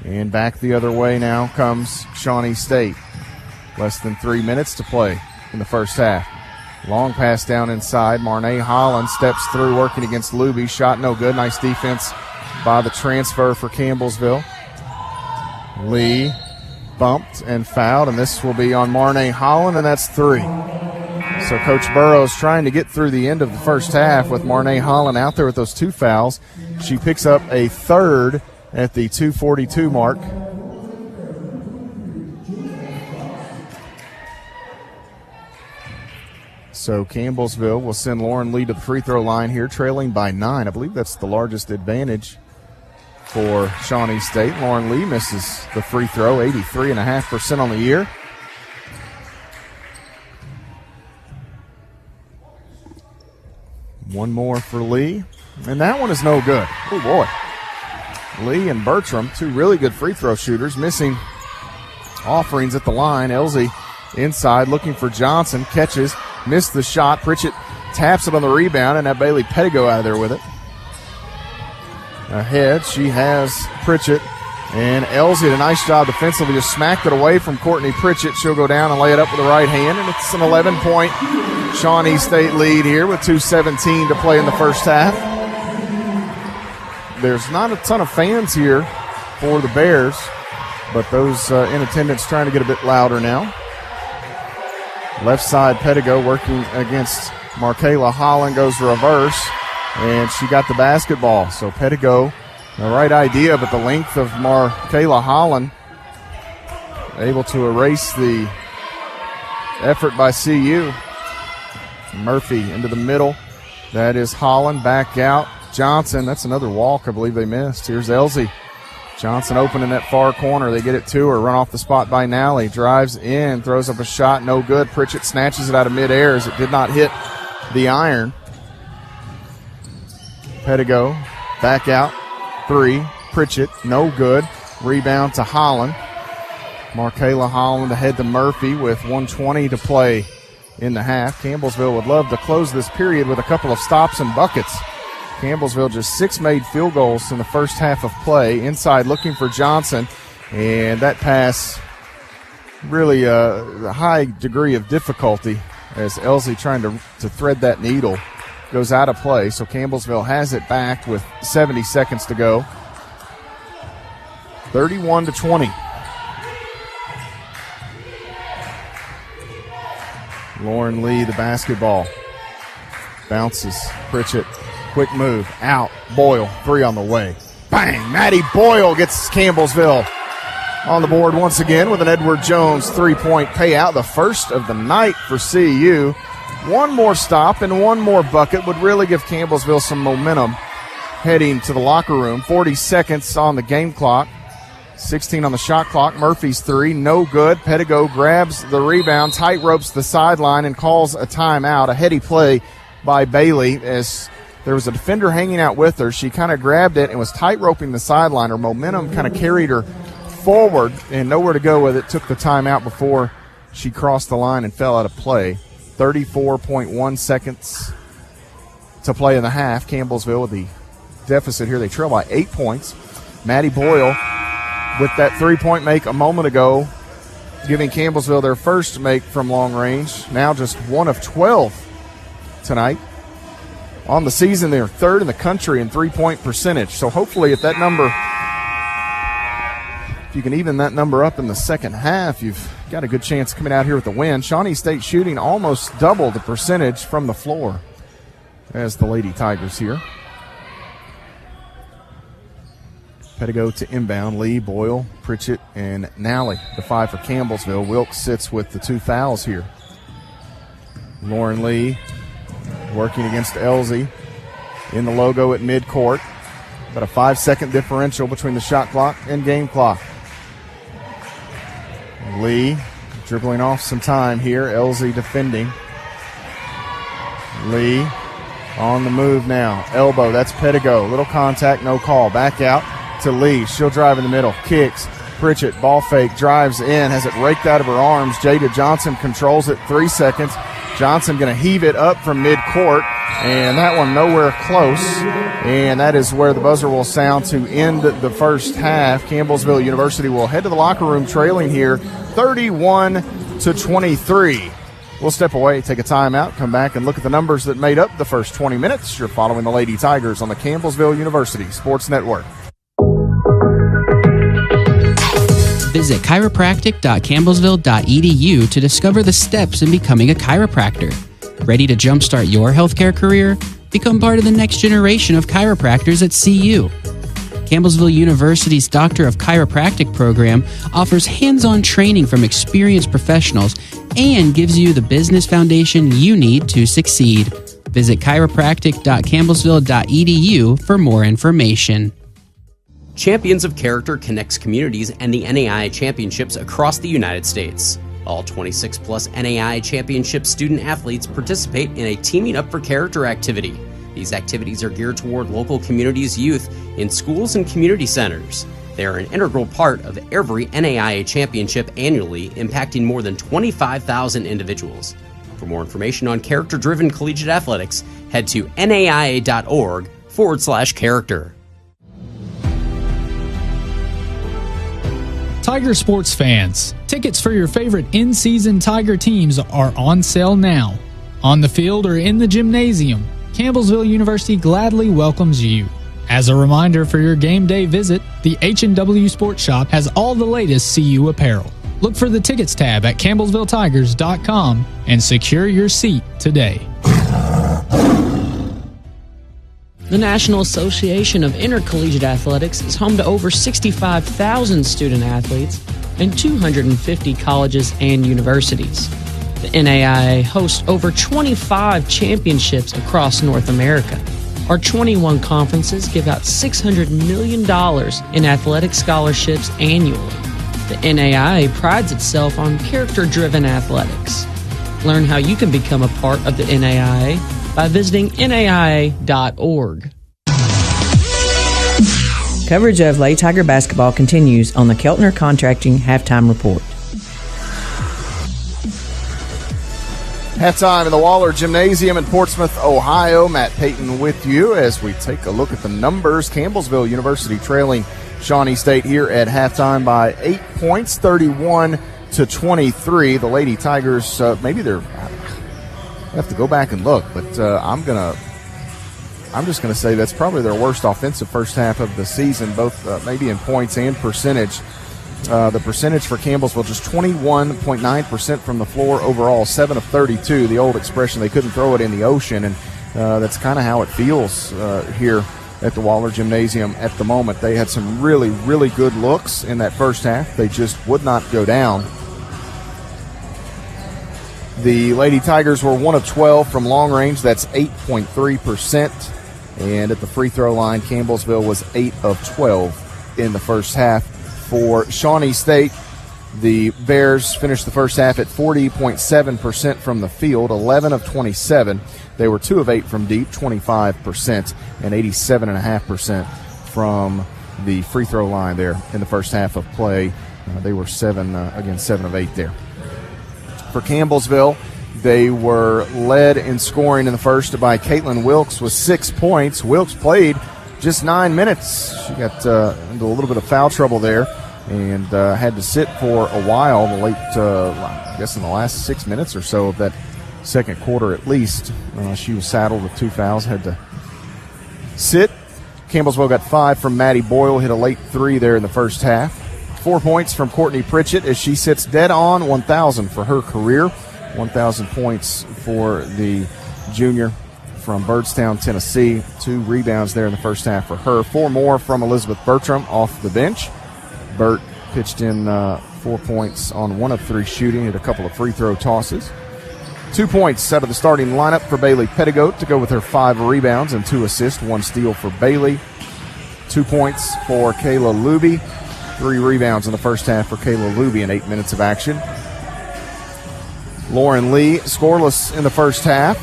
And back the other way now comes Shawnee State. Less than 3 minutes to play in the first half. Long pass down inside. Marnay Holland steps through working against Luby. Shot no good. Nice defense by the transfer for Campbellsville. Lee bumped and fouled, and this will be on Marnay Holland, and that's 3. So Coach Burrows trying to get through the end of the first half with Marnay Holland out there with those 2 fouls. She picks up a third at the 2:42 mark. So Campbellsville will send Lauren Lee to the free throw line here, trailing by 9. I believe that's the largest advantage for Shawnee State. Lauren Lee misses the free throw, 83.5% on the year. One more for Lee, and that one is no good. Oh, boy. Lee and Bertram, 2 really good free throw shooters, missing offerings at the line. Elsie inside looking for Johnson, catches, missed the shot. Pritchett taps it on the rebound, and that Bailey Pedigo out of there with it. Ahead, she has Pritchett, and Elsie did a nice job defensively, just smacked it away from Courtney Pritchett. She'll go down and lay it up with the right hand, and it's an 11-point Shawnee State lead here with 2:17 to play in the first half. There's not a ton of fans here for the Bears, but those in attendance trying to get a bit louder now. Left side, Pedigo working against Markayla Holland, goes reverse, and she got the basketball. So Pedigo, the right idea, but the length of Markayla Holland able to erase the effort by CU. Murphy into the middle. That is Holland, back out. Johnson, that's another walk I believe they missed. Here's Elsie. Johnson open in that far corner. They get it to her. Run off the spot by Nally. Drives in, throws up a shot, no good. Pritchett snatches it out of midair as it did not hit the iron. Pedigo, back out. 3. Pritchett, no good. Rebound to Holland. Markayla Holland ahead to Murphy with 1:20 to play in the half. Campbellsville would love to close this period with a couple of stops and buckets. Campbellsville just 6 made field goals in the first half of play. Inside looking for Johnson, and that pass really a high degree of difficulty as Elsie trying to thread that needle. goes out of play, so Campbellsville has it back with 70 seconds to go. 31-20. Lauren Lee, the basketball. Bounces. Pritchett, quick move, out. Boyle, 3 on the way. Bang! Maddie Boyle gets Campbellsville on the board once again with an Edward Jones 3-point payout, the first of the night for CU. One more stop and one more bucket would really give Campbellsville some momentum heading to the locker room. 40 seconds on the game clock, 16 on the shot clock. Murphy's 3, no good. Pettigo grabs the rebound, tight ropes the sideline, and calls a timeout. A heady play by Bailey as there was a defender hanging out with her. She kind of grabbed it and was tight roping the sideline. Her momentum kind of carried her forward and nowhere to go with it. Took the timeout before she crossed the line and fell out of play. 34.1 seconds to play in the half. Campbellsville with the deficit here. They trail by 8 points. Maddie Boyle with that 3-point make a moment ago, giving Campbellsville their first make from long range. Now just 1 of 12 tonight. On the season, they're 3rd in the country in 3-point percentage. So hopefully if that number, if you can even that number up in the second half, you've got a good chance coming out here with the win. Shawnee State shooting almost double the percentage from the floor as the Lady Tigers here. Pettigo to inbound. Lee, Boyle, Pritchett, and Nally, the 5 for Campbellsville. Wilkes sits with the 2 fouls here. Lauren Lee working against Elsie in the logo at midcourt. About a 5-second differential between the shot clock and game clock. Lee dribbling off some time here. Elsie defending. Lee on the move now. Elbow, that's Pettigo. Little contact, no call. Back out to Lee. She'll drive in the middle. Kicks. Pritchett, ball fake, drives in, has it raked out of her arms. Jada Johnson controls it. 3 seconds. Johnson going to heave it up from midcourt, and that one nowhere close. And that is where the buzzer will sound to end the first half. Campbellsville University will head to the locker room trailing here 31-23. We'll step away, take a timeout, come back and look at the numbers that made up the first 20 minutes. You're following the Lady Tigers on the Campbellsville University Sports Network. Visit chiropractic.campbellsville.edu to discover the steps in becoming a chiropractor. Ready to jumpstart your healthcare career? Become part of the next generation of chiropractors at CU. Campbellsville University's Doctor of Chiropractic program offers hands-on training from experienced professionals and gives you the business foundation you need to succeed. Visit chiropractic.campbellsville.edu for more information. Champions of Character connects communities and the NAIA championships across the United States. All 26-plus NAIA championship student athletes participate in a Teaming Up for Character activity. These activities are geared toward local communities' youth in schools and community centers. They are an integral part of every NAIA championship annually, impacting more than 25,000 individuals. For more information on character-driven collegiate athletics, head to naia.org/character. Tiger sports fans, tickets for your favorite in-season Tiger teams are on sale now. On the field or in the gymnasium, Campbellsville University gladly welcomes you. As a reminder for your game day visit, the H&W Sports Shop has all the latest CU apparel. Look for the tickets tab at campbellsvilletigers.com and secure your seat today. The National Association of Intercollegiate Athletics is home to over 65,000 student athletes and 250 colleges and universities. The NAIA hosts over 25 championships across North America. Our 21 conferences give out $600 million in athletic scholarships annually. The NAIA prides itself on character-driven athletics. Learn how you can become a part of the NAIA by visiting naia.org. Coverage of Lady Tiger basketball continues on the Keltner Contracting Halftime Report. Halftime in the Waller Gymnasium in Portsmouth, Ohio. Matt Payton with you as we take a look at the numbers. Campbellsville University trailing Shawnee State here at halftime by 8 points, 31-23. The Lady Tigers, maybe they're... I have to go back and look, but I'm going to I'm just going to say that's probably their worst offensive first half of the season, both maybe in points and percentage. The percentage for Campbellsville, just 21.9% from the floor overall, 7 of 32. The old expression, they couldn't throw it in the ocean, and that's kind of how it feels here at the Waller Gymnasium at the moment. They had some really, really good looks in that first half. They just would not go down. The Lady Tigers were 1 of 12 from long range. That's 8.3%. And at the free throw line, Campbellsville was 8 of 12 in the first half. For Shawnee State, the Bears finished the first half at 40.7% from the field, 11 of 27. They were 2 of 8 from deep, 25%, and 87.5% from the free throw line there in the first half of play. They were 7 of 8 there. For Campbellsville, they were led in scoring in the first by Caitlin Wilkes with 6 points. Wilkes played just 9 minutes. She got into a little bit of foul trouble there and had to sit for a while, in the last 6 minutes or so of that second quarter at least. She was saddled with 2 fouls, had to sit. Campbellsville got 5 from Maddie Boyle, hit a late 3 there in the first half. 4 points from Courtney Pritchett as she sits dead on 1,000 for her career. 1,000 points for the junior from Byrdstown, Tennessee. 2 rebounds there in the first half for her. 4 more from Elizabeth Bertram off the bench. Burt pitched in 4 points on 1 of 3 shooting, hit a couple of free throw tosses. 2 points out of the starting lineup for Bailey Pettigoat to go with her 5 rebounds and 2 assists, 1 steal for Bailey. 2 points for Kayla Luby. 3 rebounds in the first half for Kayla Luby in 8 minutes of action. Lauren Lee scoreless in the first half.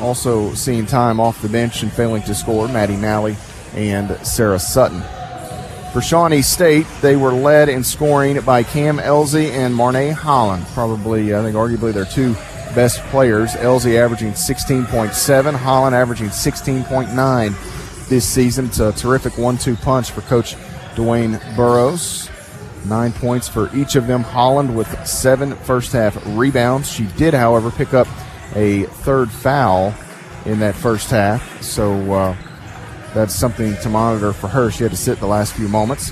Also seeing time off the bench and failing to score, Maddie Nally and Sarah Sutton. For Shawnee State, they were led in scoring by Cam Elsie and Marnay Holland. Probably, I think, arguably their 2 best players. Elsie averaging 16.7, Holland averaging 16.9 this season. It's a terrific 1-2 punch for Coach Dwayne Burrows. 9 points for each of them. Holland with 7 first-half rebounds. She did, however, pick up a 3rd foul in that first half, so that's something to monitor for her. She had to sit the last few moments.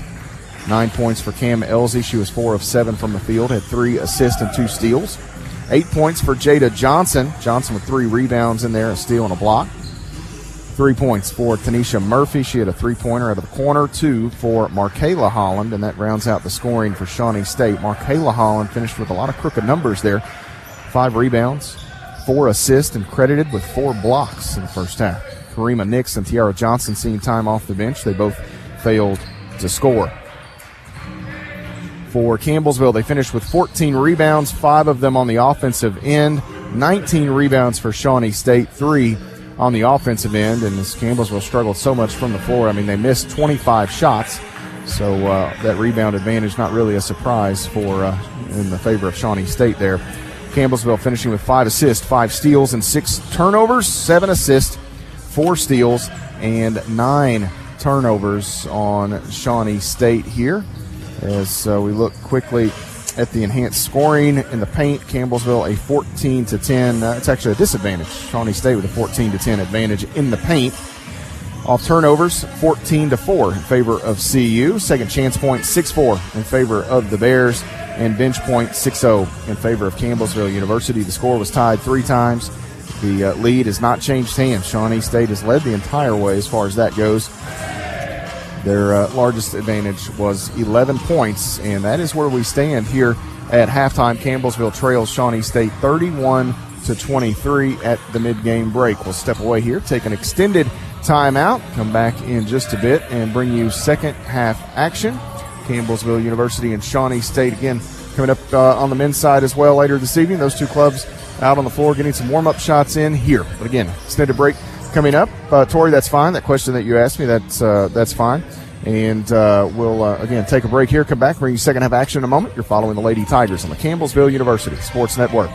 9 points for Cam Elsie. She was 4 of 7 from the field, had 3 assists and 2 steals. 8 points for Jada Johnson. Johnson with 3 rebounds in there, a steal and a block. 3 points for Tanisha Murphy. She had a 3-pointer out of the corner. 2 for Markayla Holland, and that rounds out the scoring for Shawnee State. Markayla Holland finished with a lot of crooked numbers there. 5 rebounds, 4 assists, and credited with 4 blocks in the first half. Karima Nix and Tiara Johnson seeing time off the bench. They both failed to score. For Campbellsville, they finished with 14 rebounds, 5 of them on the offensive end. 19 rebounds for Shawnee State, 3 on the offensive end, and as Campbellsville struggled so much from the floor, I mean, they missed 25 shots, so that rebound advantage not really a surprise for in the favor of Shawnee State there. Campbellsville finishing with 5 assists, 5 steals, and 6 turnovers, 7 assists, 4 steals, and 9 turnovers on Shawnee State here. As we look quickly at the enhanced scoring in the paint, Campbellsville a 14-10. It's actually a disadvantage. Shawnee State with a 14-10 advantage in the paint. Off turnovers, 14-4 in favor of CU. Second chance point, 6-4 in favor of the Bears. And bench point, 6-0 in favor of Campbellsville University. The score was tied 3 times. The lead has not changed hands. Shawnee State has led the entire way as far as that goes. Their largest advantage was 11 points, and that is where we stand here at halftime. Campbellsville trails Shawnee State 31-23 at the mid-game break. We'll step away here, take an extended timeout, come back in just a bit, and bring you second half action. Campbellsville University and Shawnee State again coming up on the men's side as well later this evening. Those 2 clubs out on the floor getting some warm-up shots in here. But again, extended break coming up. Tori, that's fine. That question that you asked me, that's fine. And we'll, again, take a break here, come back, bring you second half action in a moment. You're following the Lady Tigers on the Campbellsville University Sports Network.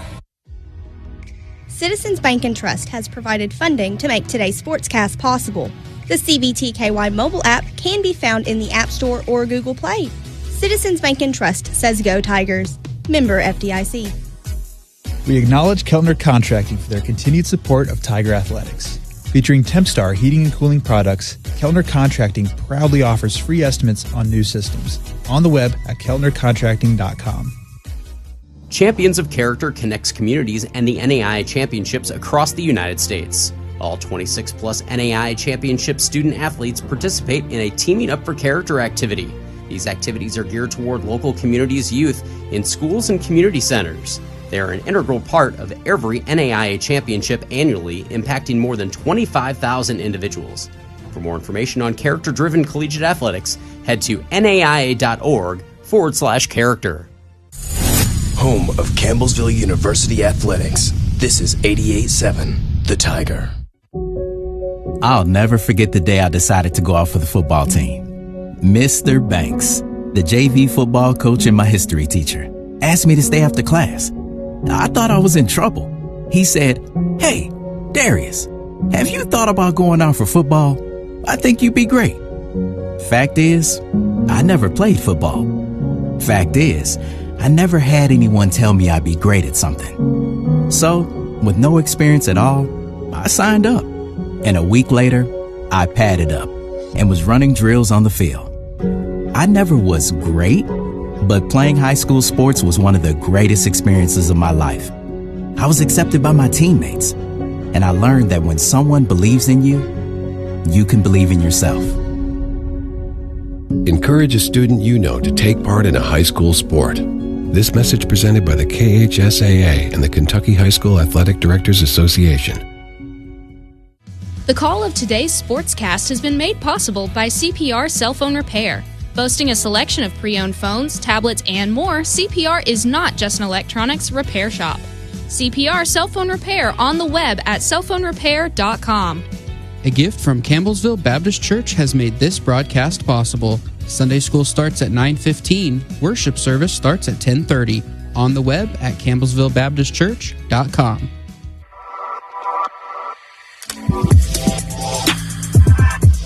Citizens Bank and Trust has provided funding to make today's sportscast possible. The CBTKY mobile app can be found in the App Store or Google Play. Citizens Bank and Trust says go Tigers. Member FDIC. We acknowledge Keltner Contracting for their continued support of Tiger Athletics. Featuring Tempstar heating and cooling products, Keltner Contracting proudly offers free estimates on new systems. On the web at keltnercontracting.com. Champions of Character connects communities and the NAIA championships across the United States. All 26-plus NAIA championship student athletes participate in a Teaming Up for Character activity. These activities are geared toward local communities' youth in schools and community centers. They are an integral part of every NAIA championship annually, impacting more than 25,000 individuals. For more information on character-driven collegiate athletics, head to naia.org/character. Home of Campbellsville University Athletics. This is 88.7 The Tiger. I'll never forget the day I decided to go out for the football team. Mr. Banks, the JV football coach and my history teacher, asked me to stay after class. I thought I was in trouble. He said, "Hey, Darius, have you thought about going out for football? I think you'd be great." Fact is, I never played football. Fact is, I never had anyone tell me I'd be great at something. So, with no experience at all, I signed up. And a week later, I padded up and was running drills on the field. I never was great, but playing high school sports was one of the greatest experiences of my life. I was accepted by my teammates, and I learned that when someone believes in you, you can believe in yourself. Encourage a student you know to take part in a high school sport. This message presented by the KHSAA and the Kentucky High School Athletic Directors Association. The call of today's sportscast has been made possible by CPR Cell Phone Repair. Boasting a selection of pre-owned phones, tablets, and more, CPR is not just an electronics repair shop. CPR Cell Phone Repair on the web at cellphonerepair.com. A gift from Campbellsville Baptist Church has made this broadcast possible. Sunday school starts at 9:15. Worship service starts at 10:30. On the web at campbellsvillebaptistchurch.com.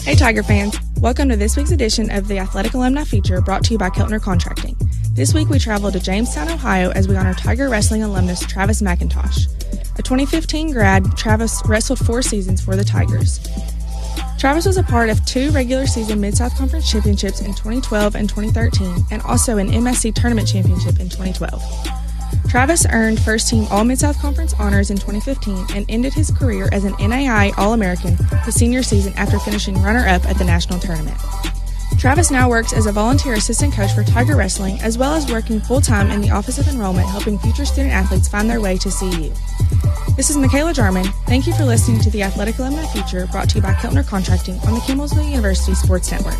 Hey Tiger fans, welcome to this week's edition of the Athletic Alumni Feature brought to you by Keltner Contracting. This week we travel to Jamestown, Ohio as we honor Tiger Wrestling alumnus Travis McIntosh. A 2015 grad, Travis wrestled 4 seasons for the Tigers. Travis was a part of 2 regular season Mid-South Conference championships in 2012 and 2013 and also an MSC tournament championship in 2012. Travis earned first-team All-Mid-South Conference honors in 2015 and ended his career as an NAIA All-American his senior season after finishing runner-up at the national tournament. Travis now works as a volunteer assistant coach for Tiger Wrestling as well as working full-time in the Office of Enrollment helping future student athletes find their way to CU. This is Michaela Jarman. Thank you for listening to the Athletic Alumni Feature brought to you by Keltner Contracting on the Campbellsville University Sports Network.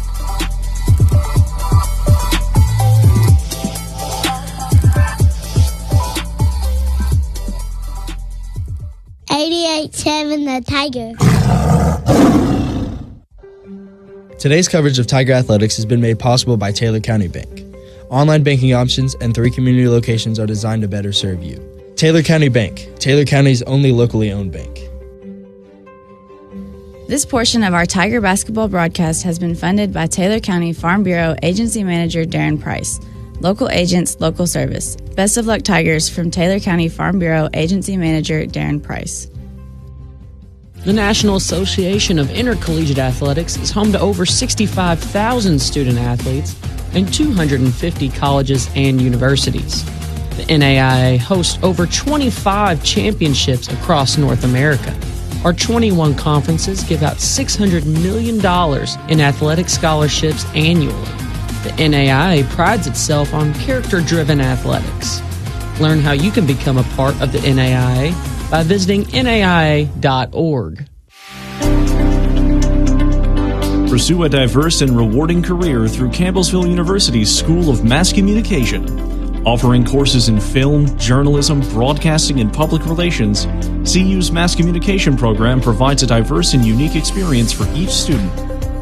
The Tiger. Today's coverage of Tiger Athletics has been made possible by Taylor County Bank. Online banking options and 3 community locations are designed to better serve you. Taylor County Bank, Taylor County's only locally owned bank. This portion of our Tiger basketball broadcast has been funded by Taylor County Farm Bureau Agency Manager Darren Price. Local agents, local service. Best of luck, Tigers, from Taylor County Farm Bureau Agency Manager Darren Price. The National Association of Intercollegiate Athletics is home to over 65,000 student athletes and 250 colleges and universities. The NAIA hosts over 25 championships across North America. Our 21 conferences give out $600 million in athletic scholarships annually. The NAIA prides itself on character-driven athletics. Learn how you can become a part of the NAIA by visiting naia.org. Pursue a diverse and rewarding career through Campbellsville University's School of Mass Communication. Offering courses in film, journalism, broadcasting, and public relations, CU's Mass Communication program provides a diverse and unique experience for each student.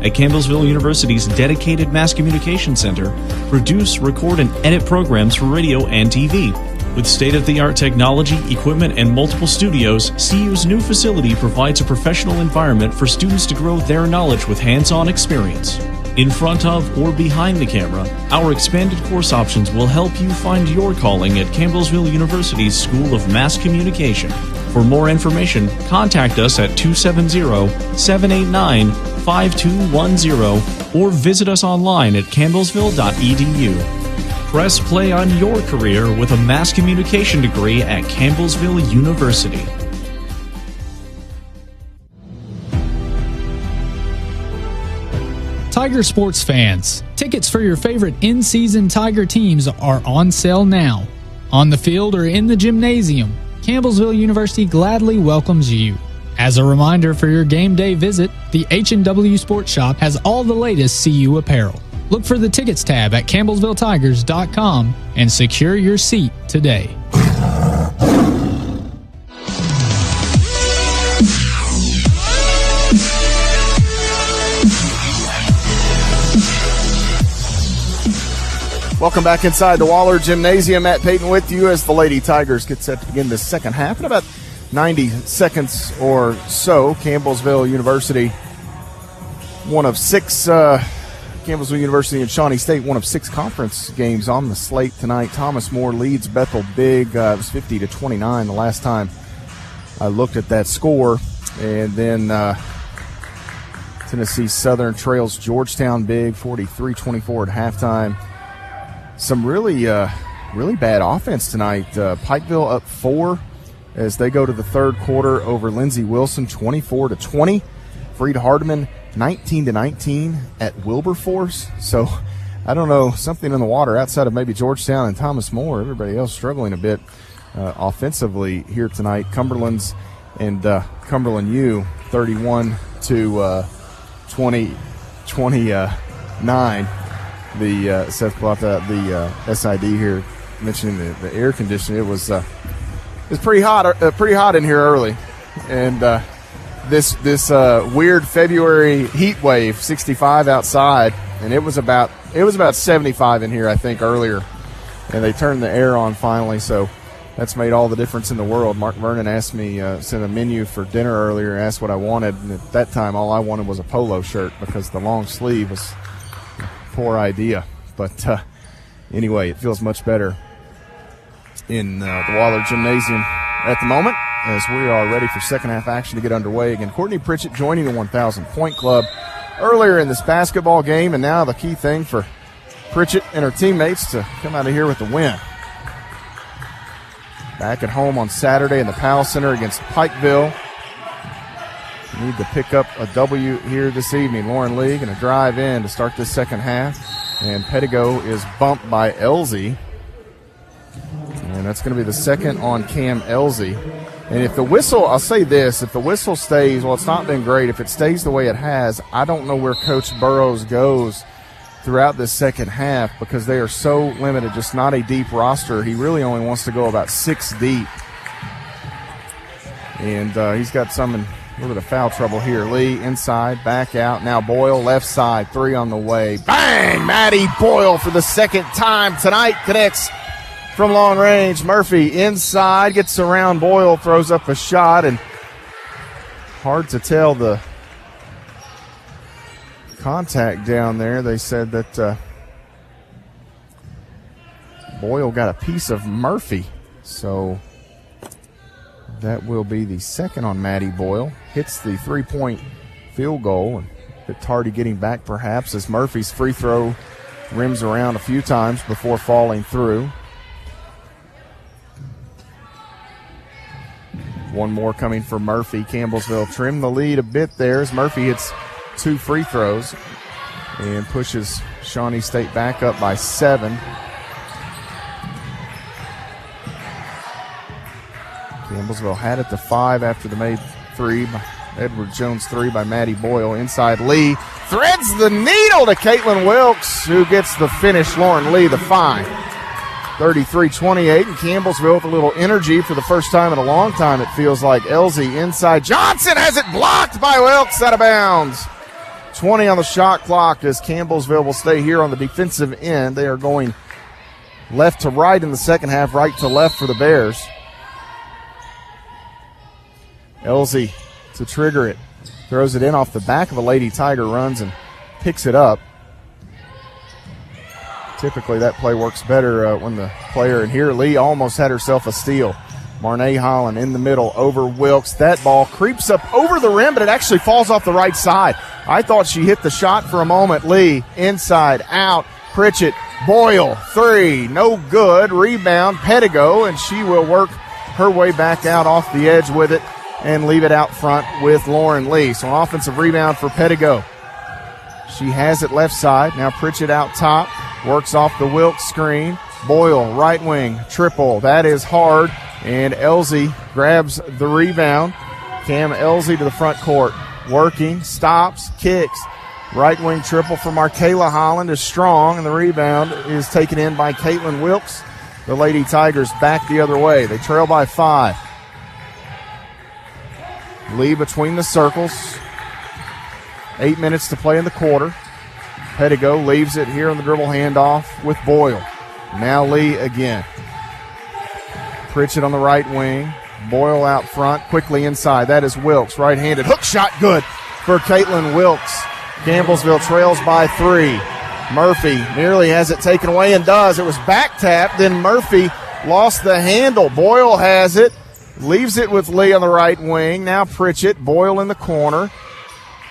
At Campbellsville University's dedicated Mass Communication Center, produce, record, and edit programs for radio and TV. With state-of-the-art technology, equipment, and multiple studios, CU's new facility provides a professional environment for students to grow their knowledge with hands-on experience. In front of or behind the camera, our expanded course options will help you find your calling at Campbellsville University's School of Mass Communication. For more information, contact us at 270-789-5210 or visit us online at campbellsville.edu. Press play on your career with a mass communication degree at Campbellsville University. Tiger sports fans, tickets for your favorite in-season Tiger teams are on sale now. On the field or in the gymnasium, Campbellsville University gladly welcomes you. As a reminder for your game day visit, the H&W Sports Shop has all the latest CU apparel. Look for the tickets tab at campbellsvilletigers.com and secure your seat today. Welcome back inside the Waller Gymnasium. Matt Payton with you as the Lady Tigers get set to begin the second half in about 90 seconds or so. Campbellsville University, one of six, Campbellsville University and Shawnee State, one of six conference games on the slate tonight. Thomas More leads Bethel big. It was 50-29 the last time I looked at that score. And then Tennessee Southern trails Georgetown big, 43-24 at halftime. Some really bad offense tonight. Pikeville up 4 as they go to the third quarter over Lindsey Wilson, 24-20. Freed Hardeman, 19-19 at Wilberforce. So I don't know, something in the water outside of maybe Georgetown and Thomas More. Everybody else struggling a bit offensively here tonight. Cumberland's and Cumberland U, 31-29. The Seth Plata, the SID here mentioning the air conditioning. It was pretty hot in here early, and this weird February heat wave, 65 outside, and it was about 75 in here I think earlier, and they turned the air on finally, so that's made all the difference in the world. Mark Vernon asked me, sent a menu for dinner earlier, asked what I wanted, and at that time all I wanted was a polo shirt because the long sleeve was poor idea. But anyway, it feels much better in the Waller Gymnasium at the moment as we are ready for second half action to get underway. Again, Courtney Pritchett joining the 1,000 point club earlier in this basketball game, and now the key thing for Pritchett and her teammates to come out of here with the win. Back at home on Saturday in the Powell Center against Pikeville. Need to pick up a W here this evening. Lauren Lee going to drive in to start this second half. And Pettigo is bumped by Elsie. And that's going to be the second on Cam Elsie. And if the whistle, I'll say this, if the whistle stays, well, it's not been great. If it stays the way it has, I don't know where Coach Burrows goes throughout this second half because they are so limited, just not a deep roster. He really only wants to go about 6 deep. And he's got some in a little bit of foul trouble here. Lee inside, back out. Now Boyle left side, 3 on the way. Bang! Maddie Boyle for the second time tonight connects from long range. Murphy inside, gets around Boyle, throws up a shot, and hard to tell the contact down there. They said that Boyle got a piece of Murphy, so that will be the second on Maddie Boyle. Hits the 3-point field goal, and a bit tardy getting back perhaps as Murphy's free throw rims around a few times before falling through. One more coming for Murphy. Campbellsville trimmed the lead a bit there as Murphy hits 2 free throws and pushes Shawnee State back up by 7. Campbellsville had it to 5 after the made 3 by Edward Jones 3 by Maddie Boyle. Inside Lee threads the needle to Caitlin Wilkes, who gets the finish. Lauren Lee the 5. 33-28, and Campbellsville with a little energy for the first time in a long time, it feels like. Elsie inside. Johnson has it blocked by Wilkes, out of bounds. 20 on the shot clock as Campbellsville will stay here on the defensive end. They are going left to right in the second half, right to left for the Bears. Elsie to trigger it. Throws it in off the back of a Lady Tiger, runs and picks it up. Typically that play works better when the player, and here Lee almost had herself a steal. Marnay Holland in the middle over Wilkes. That ball creeps up over the rim, but it actually falls off the right side. I thought she hit the shot for a moment. Lee, inside, out. Pritchett, Boyle, three, no good. Rebound, Pedigo, and she will work her way back out off the edge with it and leave it out front with Lauren Lee. So an offensive rebound for Pedigo. She has it left side. Now Pritchett out top, works off the Wilkes screen. Boyle, right wing, triple. That is hard, and Elsie grabs the rebound. Cam Elsie to the front court, working, stops, kicks. Right wing triple for Markayla Holland is strong, and the rebound is taken in by Caitlin Wilkes. The Lady Tigers back the other way. They trail by 5. Lee between the circles. 8 minutes to play in the quarter. Pedigo leaves it here on the dribble handoff with Boyle. Now Lee again. Pritchett on the right wing. Boyle out front, quickly inside. That is Wilkes, right-handed. Hook shot good for Caitlin Wilkes. Campbellsville trails by 3. Murphy nearly has it taken away and does. It was back tap, then Murphy lost the handle. Boyle has it, leaves it with Lee on the right wing. Now Pritchett, Boyle in the corner.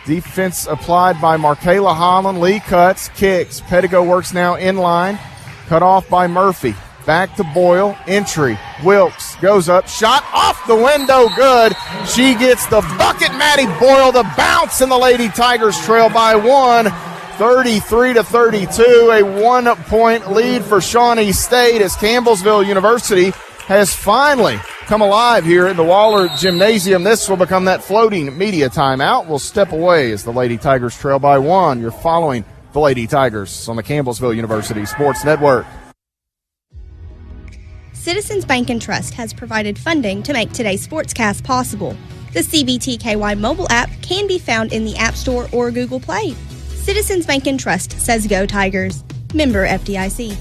Defense applied by Markayla Holland. Lee cuts, kicks. Pedigo works now in line. Cut off by Murphy. Back to Boyle. Entry. Wilkes goes up. Shot off the window. Good. She gets the bucket. Maddie Boyle the bounce, and the Lady Tigers trail by 1. 33-32. A 1-point lead for Shawnee State as Campbellsville University has finally come alive here in the Waller Gymnasium. This will become that floating media timeout. We'll step away as the Lady Tigers trail by 1. You're following the Lady Tigers on the Campbellsville University Sports Network. Citizens Bank and Trust has provided funding to make today's sportscast possible. The CBTKY mobile app can be found in the App Store or Google Play. Citizens Bank and Trust says go Tigers. Member FDIC.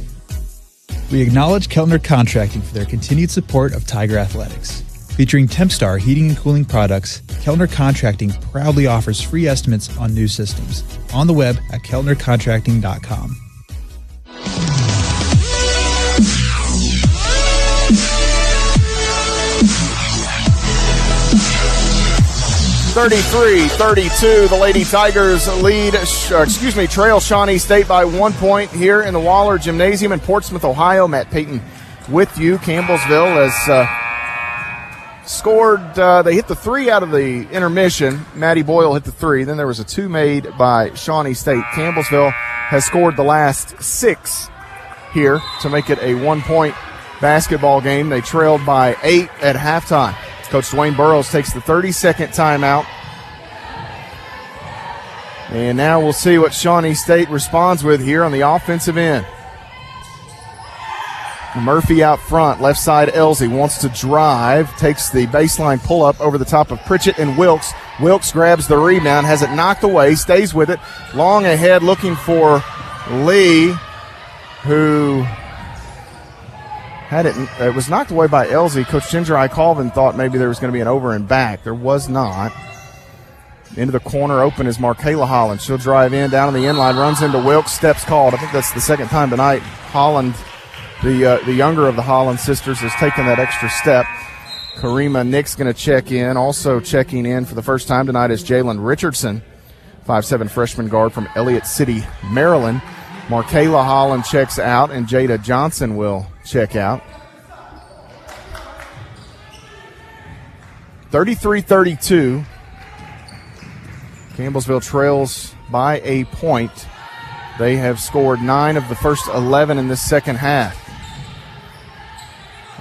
We acknowledge Keltner Contracting for their continued support of Tiger Athletics. Featuring Tempstar heating and cooling products, Keltner Contracting proudly offers free estimates on new systems on the web at keltnercontracting.com. (33-32). The Lady Tigers trail Shawnee State by 1 point here in the Waller Gymnasium in Portsmouth, Ohio. Matt Payton with you. Campbellsville has scored. They hit the 3 out of the intermission. Maddie Boyle hit the 3. Then there was a 2 made by Shawnee State. Campbellsville has scored the last 6 here to make it a 1-point basketball game. They trailed by 8 at halftime. Coach Dwayne Burrows takes the 30-second timeout. And now we'll see what Shawnee State responds with here on the offensive end. Murphy out front, left side Elsie wants to drive, takes the baseline pull-up over the top of Pritchett and Wilkes. Wilkes grabs the rebound, has it knocked away, stays with it, long ahead looking for Lee, who had it. It was knocked away by Elsie. Coach Ginger I. Colvin thought maybe there was going to be an over and back. There was not. Into the corner open is Markayla Holland. She'll drive in, down on the inline, runs into Wilkes, steps called. I think that's the second time tonight. Holland, the younger of the Holland sisters, has taken that extra step. Karima Nick's going to check in. Also checking in for the first time tonight is Jalen Richardson, 5'7" freshman guard from Elliott City, Maryland. Markayla Holland checks out, and Jada Johnson will check out. 33-32. Campbellsville trails by a point. They have scored 9 of the first 11 in this second half.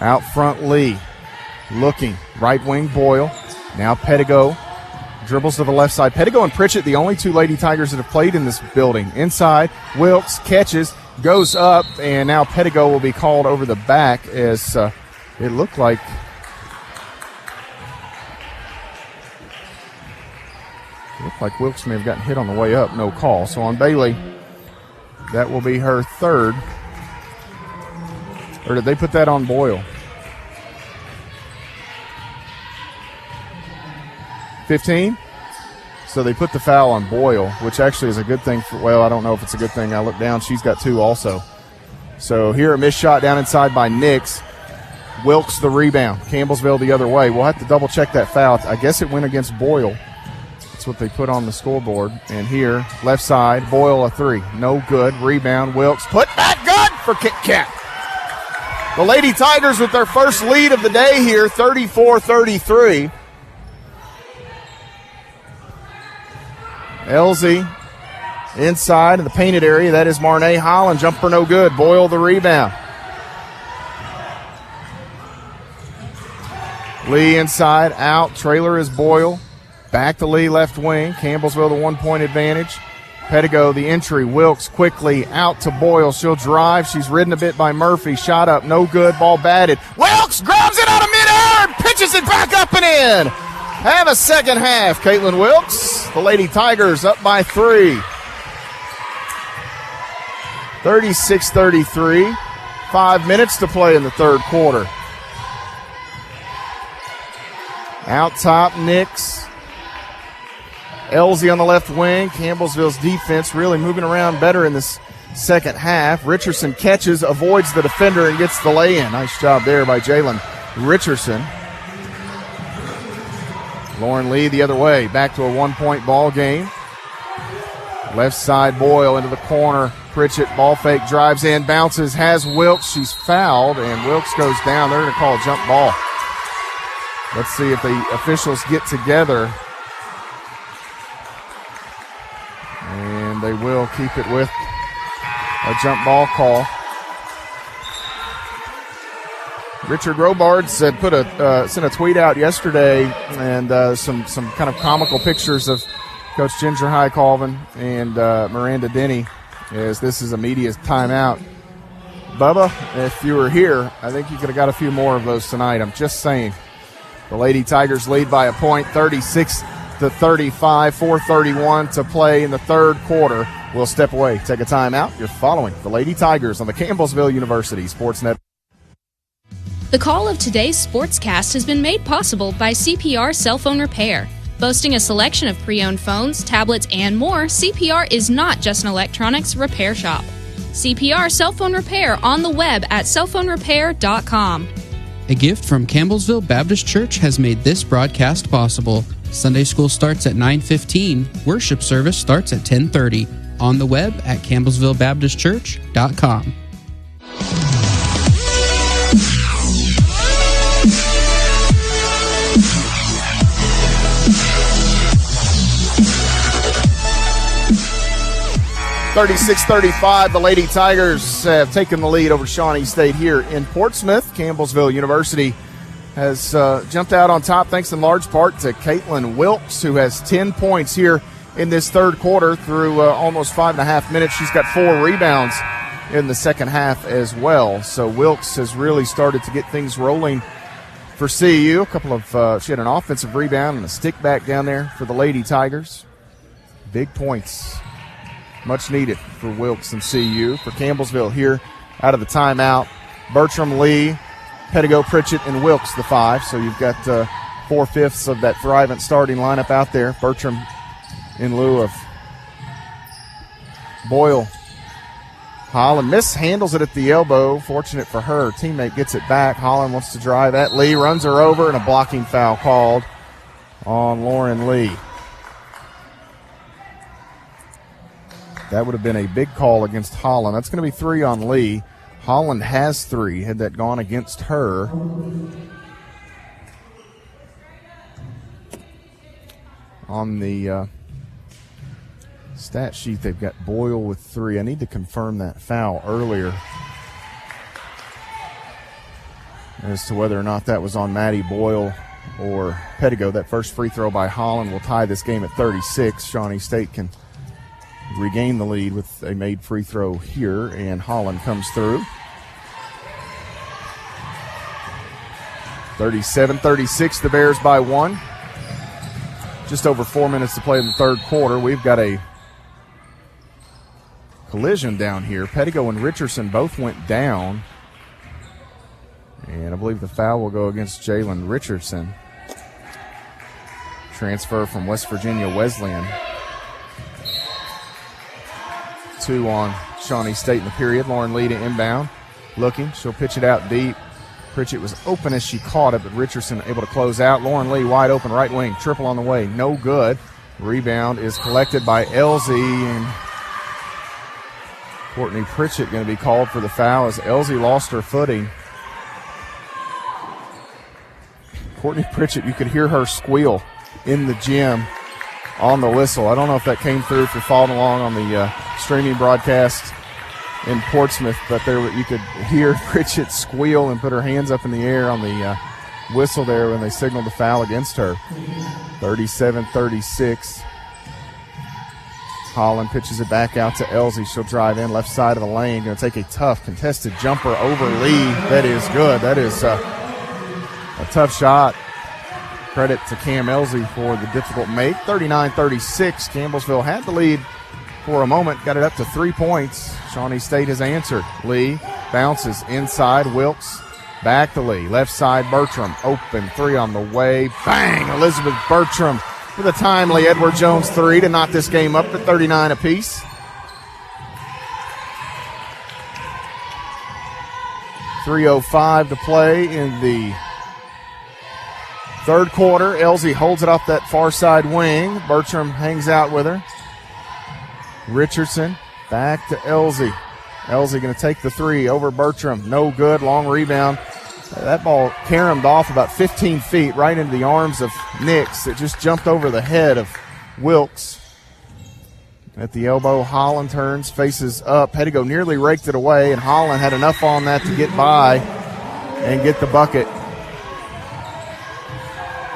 Out front Lee. Looking. Right wing Boyle. Now Pedigo. Dribbles to the left side. Pedigo and Pritchett, the only 2 Lady Tigers that have played in this building. Inside. Wilkes catches. Goes up. And now Pedigo will be called over the back as it looked like Wilkes may have gotten hit on the way up. No call. So on Bailey, that will be her 3rd. Or did they put that on Boyle? 15? So they put the foul on Boyle, which actually is a good thing. I don't know if it's a good thing. I look down. She's got 2 also. So here a missed shot down inside by Nix. Wilkes the rebound. Campbellsville the other way. We'll have to double check that foul. I guess it went against Boyle. That's what they put on the scoreboard. And here, left side, Boyle a three. No good. Rebound, Wilkes. Put back good for Kit Kat. The Lady Tigers with their first lead of the day here, 34-33. Elsie inside in the painted area. That is Marnay Holland. Jumper no good. Boyle the rebound. Lee inside, out. Trailer is Boyle. Back to Lee, left wing. Campbellsville the 1 point advantage. Pedigo the entry. Wilkes quickly out to Boyle. She'll drive. She's ridden a bit by Murphy. Shot up, no good. Ball batted. Wilkes grabs it out of midair and pitches it back up and in. Have a second half, Caitlin Wilkes. The Lady Tigers up by 3. 36-33. 5 minutes to play in the third quarter. Out top, Nix. Elsie on the left wing. Campbellsville's defense really moving around better in this second half. Richardson catches, avoids the defender, and gets the lay-in. Nice job there by Jalen Richardson. Lauren Lee the other way. Back to a 1 point ball game. Left side, Boyle into the corner. Pritchett, ball fake, drives in, bounces, has Wilkes. She's fouled, and Wilkes goes down. They're going to call a jump ball. Let's see if the officials get together. And they will keep it with a jump ball call. Richard Robards said sent a tweet out yesterday, and some kind of comical pictures of Coach Ginger High Colvin and Miranda Denny, as this is a media timeout. Bubba, if you were here, I think you could have got a few more of those tonight. I'm just saying. The Lady Tigers lead by a point, 36-35, 4:31 to play in the third quarter. We'll step away, take a timeout. You're following the Lady Tigers on the Campbellsville University Sports Net. The call of today's sportscast has been made possible by CPR Cell Phone Repair. Boasting a selection of pre-owned phones, tablets, and more, CPR is not just an electronics repair shop. CPR Cell Phone Repair on the web at cellphonerepair.com. A gift from Campbellsville Baptist Church has made this broadcast possible. Sunday school starts at 9:15. Worship service starts at 10:30. On the web at campbellsvillebaptistchurch.com. (36-35). The Lady Tigers have taken the lead over Shawnee State here in Portsmouth. Campbellsville University has jumped out on top thanks in large part to Caitlin Wilkes, who has 10 points here in this third quarter through almost 5.5 minutes. She's got 4 rebounds in the second half as well. So Wilkes has really started to get things rolling for CU. A couple of she had an offensive rebound and a stick back down there for the Lady Tigers. Big points. Much needed for Wilkes and CU. For Campbellsville here out of the timeout, Bertram, Lee, Pedigo, Pritchett, and Wilkes the 5. So you've got 4/5 of that thriving starting lineup out there. Bertram in lieu of Boyle. Holland mishandles it at the elbow. Fortunate for her, teammate gets it back. Holland wants to drive at Lee, runs her over, and a blocking foul called on Lauren Lee. That would have been a big call against Holland. That's going to be 3 on Lee. Holland has 3. Had that gone against her, on the stat sheet, they've got Boyle with 3. I need to confirm that foul earlier as to whether or not that was on Maddie Boyle or Pedigo. That first free throw by Holland will tie this game at 36. Shawnee State can regain the lead with a made free throw here, and Holland comes through. 37-36, the Bears by 1. Just over 4 minutes to play in the third quarter. We've got a collision down here. Pedigo and Richardson both went down, and I believe the foul will go against Jalen Richardson. Transfer from West Virginia Wesleyan. 2 on Shawnee State in the period. Lauren Lee to inbound. Looking. She'll pitch it out deep. Pritchett was open as she caught it, but Richardson able to close out. Lauren Lee wide open right wing. Triple on the way. No good. Rebound is collected by Elsie, and Courtney Pritchett going to be called for the foul as Elsie lost her footing. Courtney Pritchett, you could hear her squeal in the gym on the whistle. I don't know if that came through if you're following along on the streaming broadcast in Portsmouth, but you could hear Pritchett squeal and put her hands up in the air on the whistle there when they signaled the foul against her. 37-36. Holland pitches it back out to Elsie. She'll drive in left side of the lane. Going to take a tough contested jumper over Lee. That is good. That is a tough shot. Credit to Cam Elsie for the difficult make. 39-36. Campbellsville had the lead for a moment. Got it up to 3 points. Shawnee State has answered. Lee bounces inside. Wilkes back to Lee. Left side Bertram. Open three on the way. Bang! Elizabeth Bertram with a timely Edward Jones three to knock this game up at 39 apiece. .305 to play in the third quarter. Elsie holds it off that far side wing. Bertram hangs out with her. Richardson back to Elsie. Elsie going to take the three over Bertram. No good. Long rebound. That ball caromed off about 15 feet right into the arms of Nix. It just jumped over the head of Wilkes. At the elbow, Holland turns, faces up. Pettigo nearly raked it away, and Holland had enough on that to get by and get the bucket.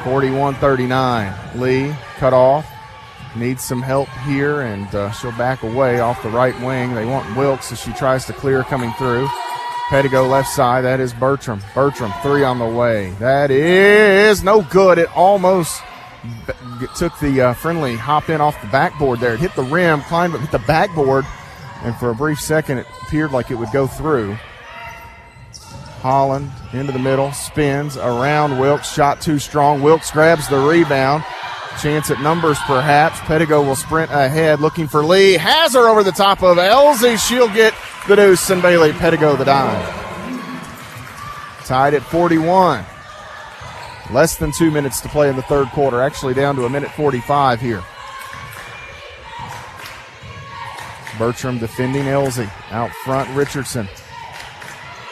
41-39. Lee cut off. Needs some help here, and she'll back away off the right wing. They want Wilkes as she tries to clear coming through. Pettigo left side. That is Bertram. Bertram, three on the way. That is no good. It almost took the friendly hop in off the backboard there. It hit the rim, climbed up, hit the backboard, and for a brief second it appeared like it would go through. Holland into the middle, spins around Wilkes. Shot too strong. Wilkes grabs the rebound. Chance at numbers perhaps. Pettigo will sprint ahead looking for Lee. Has her over the top of Elsie. She'll get the deuce, and Bailey Pettigo the dime. Tied at 41. Less than 2 minutes to play in the third quarter. Actually down to 1:45 here. Bertram defending Elsie. Out front, Richardson.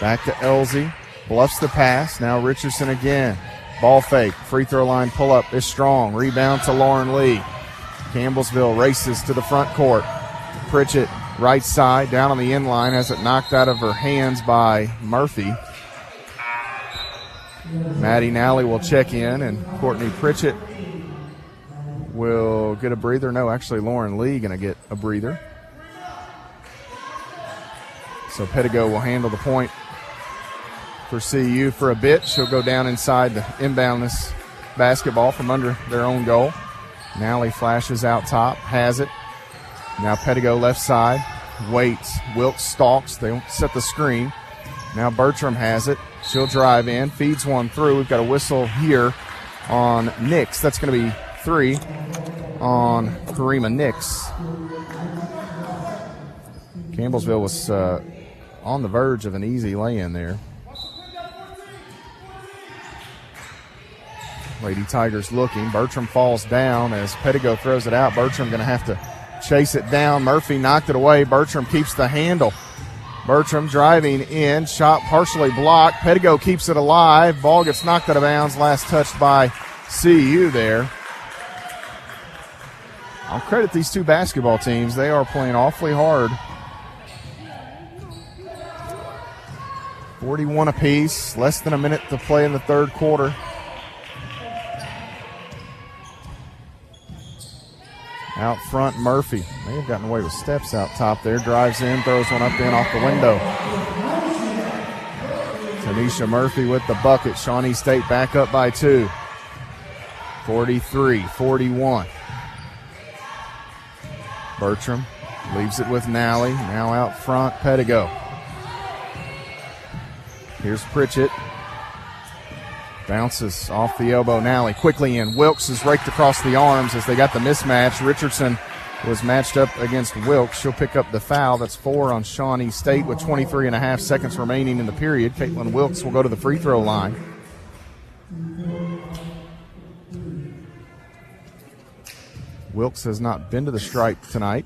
Back to Elsie. Bluffs the pass. Now Richardson again. Ball fake. Free throw line pull up is strong. Rebound to Lauren Lee. Campbellsville races to the front court. Pritchett right side down on the end line, has it knocked out of her hands by Murphy. Maddie Nally will check in, and Courtney Pritchett will get a breather. No, actually Lauren Lee going to get a breather. So Pettigo will handle the point for CU for a bit. She'll go down inside to inbound this basketball from under their own goal. Nally flashes out top, has it. Now Pettigo left side, waits. Wilkes stalks. They set the screen. Now Bertram has it. She'll drive in, feeds one through. We've got a whistle here on Nix. That's going to be three on Karima Nix. Campbellsville was on the verge of an easy lay-in there. Lady Tigers looking. Bertram falls down as Pettigo throws it out. Bertram going to have to chase it down. Murphy knocked it away. Bertram keeps the handle. Bertram driving in. Shot partially blocked. Pettigo keeps it alive. Ball gets knocked out of bounds. Last touched by CU there. I'll credit these two basketball teams. They are playing awfully hard. 41 apiece. Less than a minute to play in the third quarter. Out front, Murphy. May have gotten away with steps out top there. Drives in, throws one up in off the window. Tanisha Murphy with the bucket. Shawnee State back up by 2. 43-41. Bertram leaves it with Nally. Now out front, Pettigo. Here's Pritchett. Bounces off the elbow. Nally quickly in. Wilkes is raked across the arms as they got the mismatch. Richardson was matched up against Wilkes. She'll pick up the foul. That's 4 on Shawnee State with 23 and a half seconds remaining in the period. Caitlin Wilkes will go to the free throw line. Wilkes has not been to the stripe tonight.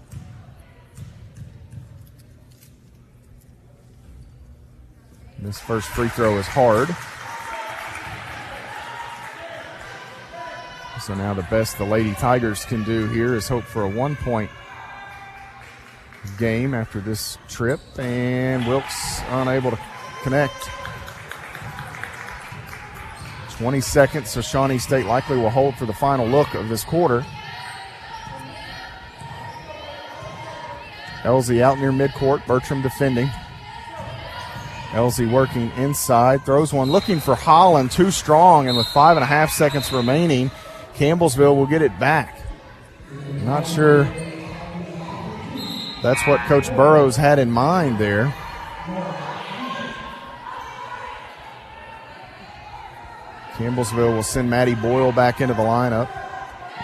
This first free throw is hard. So now the best the Lady Tigers can do here is hope for a 1-point game after this trip. And Wilkes unable to connect. 20 seconds, so Shawnee State likely will hold for the final look of this quarter. Elsie out near midcourt, Bertram defending. Elsie working inside, throws one, looking for Holland, too strong, and with 5.5 seconds remaining, Campbellsville will get it back. Not sure that's what Coach Burrows had in mind there. Campbellsville will send Maddie Boyle back into the lineup.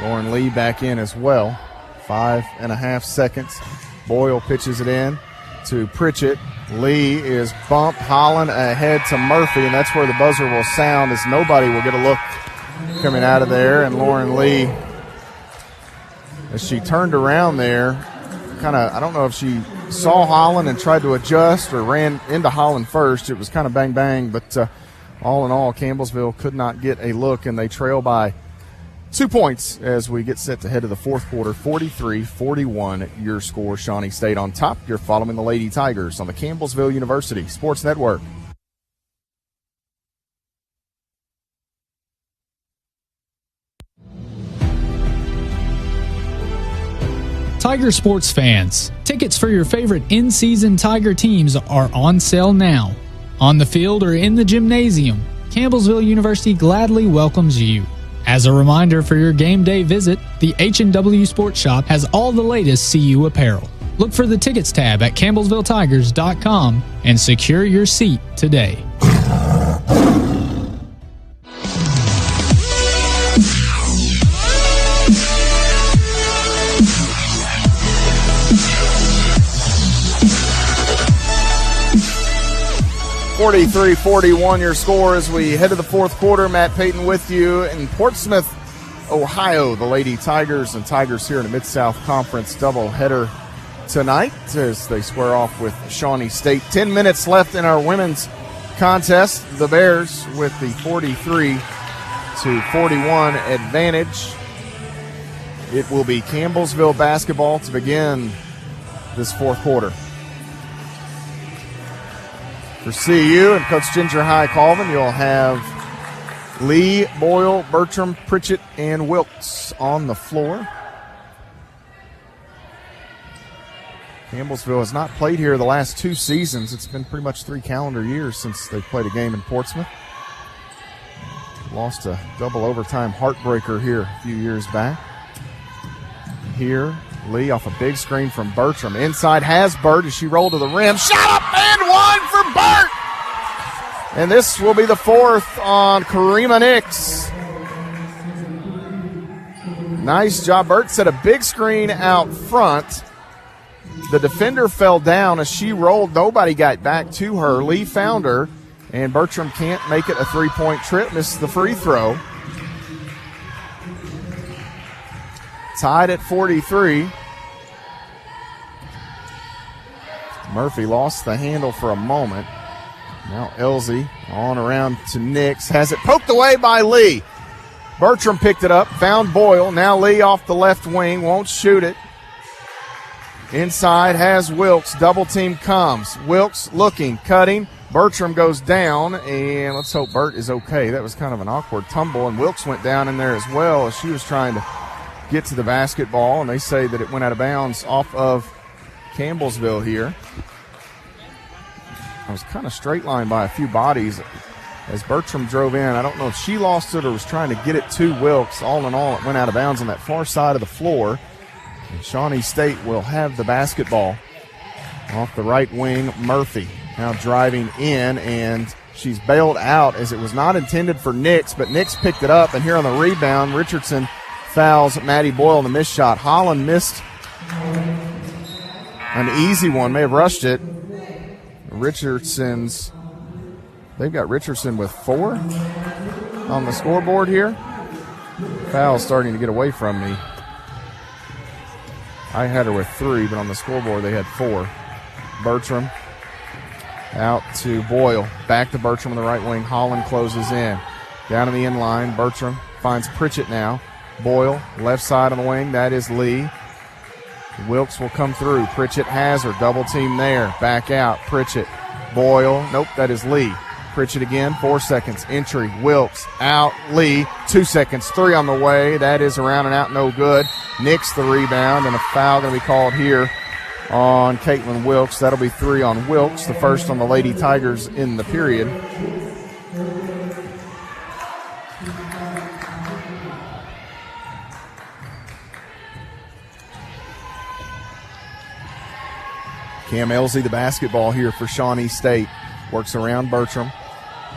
Lauren Lee back in as well. 5.5 seconds. Boyle pitches it in to Pritchett. Lee is bumped. Holland ahead to Murphy, and that's where the buzzer will sound as nobody will get a look coming out of there. And Lauren Lee, as she turned around there, kind of, I don't know if she saw Holland and tried to adjust or ran into Holland first. It was kind of bang, bang, but all in all, Campbellsville could not get a look, and they trail by 2 points as we get set to head to the fourth quarter. 43-41 your score. Shawnee State on top. You're following the Lady Tigers on the Campbellsville University Sports Network. Tiger sports fans, tickets for your favorite in-season Tiger teams are on sale now. On the field or in the gymnasium, Campbellsville University gladly welcomes you. As a reminder for your game day visit, the H&W Sports Shop has all the latest CU apparel. Look for the tickets tab at campbellsvilletigers.com and secure your seat today. (43-41) your score as we head to the fourth quarter. Matt Payton with you in Portsmouth, Ohio. The Lady Tigers and Tigers here in the Mid-South Conference doubleheader tonight as they square off with Shawnee State. 10 minutes left in our women's contest. The Bears with the 43-41 advantage. It will be Campbellsville basketball to begin this fourth quarter. For CU and Coach Ginger High Colvin, you'll have Lee, Boyle, Bertram, Pritchett, and Wilkes on the floor. Campbellsville has not played here the last 2 seasons. It's been pretty much 3 calendar years since they played a game in Portsmouth. Lost a double overtime heartbreaker here a few years back. Here, Lee off a big screen from Bertram. Inside has Burt as she rolled to the rim. Shot up and one for Burt! And this will be the fourth on Karima Nix. Nice job. Burt set a big screen out front. The defender fell down as she rolled. Nobody got back to her. Lee found her, and Bertram can't make it a 3-point trip. Misses the free throw. Tied at 43. Murphy lost the handle for a moment. Now Elsie on around to Nix. Has it poked away by Lee. Bertram picked it up, found Boyle. Now Lee off the left wing, won't shoot it. Inside has Wilkes. Double team comes. Wilkes looking, cutting. Bertram goes down, and let's hope Burt is okay. That was kind of an awkward tumble, and Wilkes went down in there as well as she was trying to get to the basketball, and they say that it went out of bounds off of Campbellsville here. I was kind of straight lined by a few bodies as Bertram drove in. I don't know if she lost it or was trying to get it to Wilkes. All in all, it went out of bounds on that far side of the floor. And Shawnee State will have the basketball off the right wing. Murphy now driving in, and she's bailed out as it was not intended for Nix, but Nix picked it up, and here on the rebound, Richardson fouls Maddie Boyle on the missed shot. Holland missed An easy one, may have rushed it. They've got Richardson with 4 on the scoreboard here. Foul starting to get away from me. I had her with 3, but on the scoreboard they had 4. Bertram out to Boyle. Back to Bertram on the right wing. Holland closes in. Down in the end line. Bertram finds Pritchett now. Boyle, left side on the wing. That is Lee. Wilkes will come through. Pritchett has her. Double team there. Back out. Pritchett. Boyle. Nope, that is Lee. Pritchett again. 4 seconds. Entry. Wilkes. Out. Lee. 2 seconds. 3 on the way. That is around and out. No good. Nix the rebound, and a foul going to be called here on Caitlin Wilkes. That'll be 3 on Wilkes. The first on the Lady Tigers in the period. Cam Elsey, the basketball here for Shawnee State. Works around Bertram.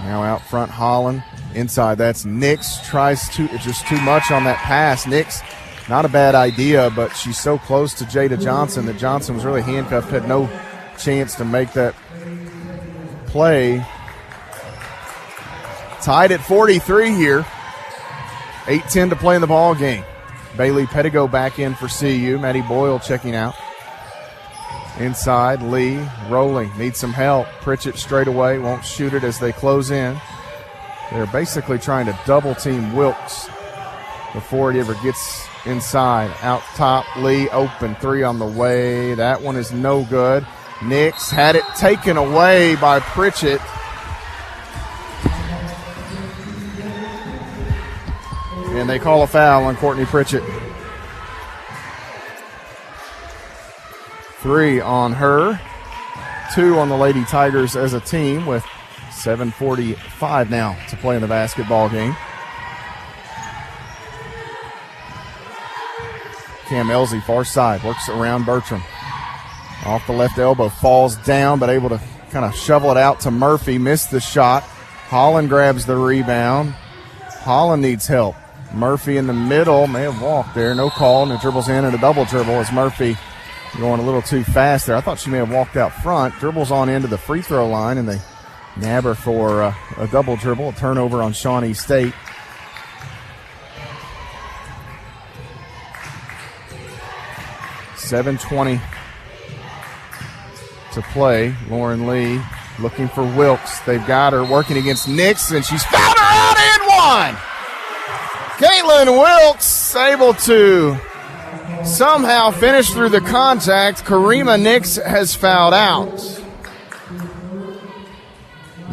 Now out front, Holland. Inside, that's Nix. Tries to, it's just too much on that pass. Nix, not a bad idea, but she's so close to Jada Johnson that Johnson was really handcuffed, had no chance to make that play. Tied at 43 here. 8:10 to play in the ball game. Bailey Pettigo back in for CU. Maddie Boyle checking out. Inside, Lee rolling, needs some help. Pritchett straight away, won't shoot it as they close in. They're basically trying to double team Wilkes before it ever gets inside. Out top, Lee open, 3 on the way. That one is no good. Nix had it taken away by Pritchett. And they call a foul on Courtney Pritchett. 3 on her, 2 on the Lady Tigers as a team with 7:45 now to play in the basketball game. Cam Elsey, far side, works around Bertram. Off the left elbow, falls down, but able to kind of shovel it out to Murphy. Missed the shot. Holland grabs the rebound. Holland needs help. Murphy in the middle, may have walked there, no call, and it dribbles in and a double dribble as Murphy going a little too fast there. I thought she may have walked out front. Dribbles on into the free throw line, and they nab her for a double dribble, a turnover on Shawnee State. .720 to play. Lauren Lee looking for Wilkes. They've got her working against Nix, and she's fouled her out and one. Caitlin Wilkes able to somehow finish through the contact. Karima Nix has fouled out.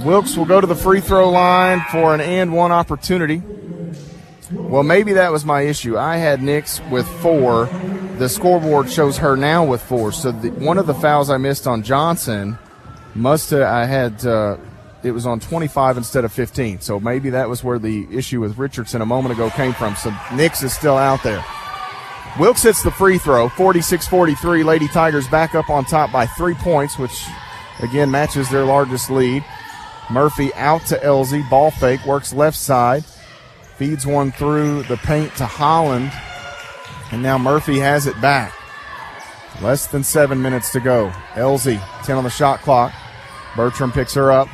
Wilkes will go to the free throw line for an and one opportunity. Well, maybe that was my issue. I had Nix with 4. The scoreboard shows her now with 4. So one of the fouls I missed on Johnson it was on 25 instead of 15. So maybe that was where the issue with Richardson a moment ago came from. So Nix is still out there. Wilkes hits the free throw, 46-43. Lady Tigers back up on top by 3 points, which, again, matches their largest lead. Murphy out to Elsey. Ball fake, works left side. Feeds one through the paint to Holland. And now Murphy has it back. Less than 7 minutes to go. Elsey, 10 on the shot clock. Bertram picks her up.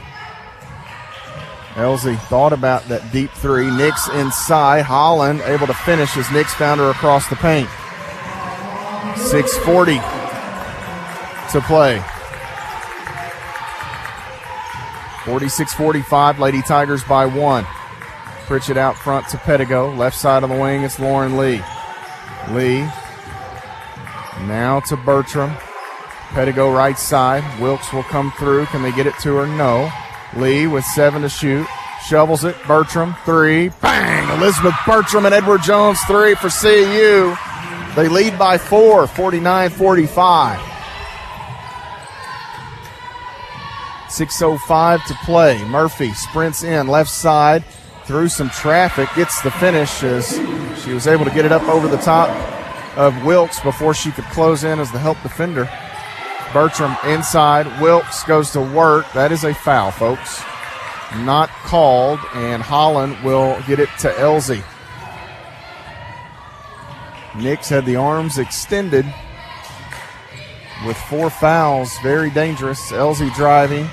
Elsey thought about that deep 3. Nix inside. Holland able to finish as Nix found her across the paint. 6:40 to play. 46-45. Lady Tigers by 1. Pritchett out front to Pettigo. Left side of the wing, it's Lauren Lee. Lee now to Bertram. Pettigo right side. Wilkes will come through. Can they get it to her? No. Lee with 7 to shoot. Shovels it. Bertram, 3. Bang! Elizabeth Bertram and Edward Jones, 3 for CU. They lead by 4, 49-45. 6:05 to play. Murphy sprints in left side through some traffic. Gets the finish as she was able to get it up over the top of Wilkes before she could close in as the help defender. Bertram inside. Wilkes goes to work. That is a foul, folks. Not called, and Holland will get it to Elsey. Nix had the arms extended with 4 fouls. Very dangerous. Elsie driving.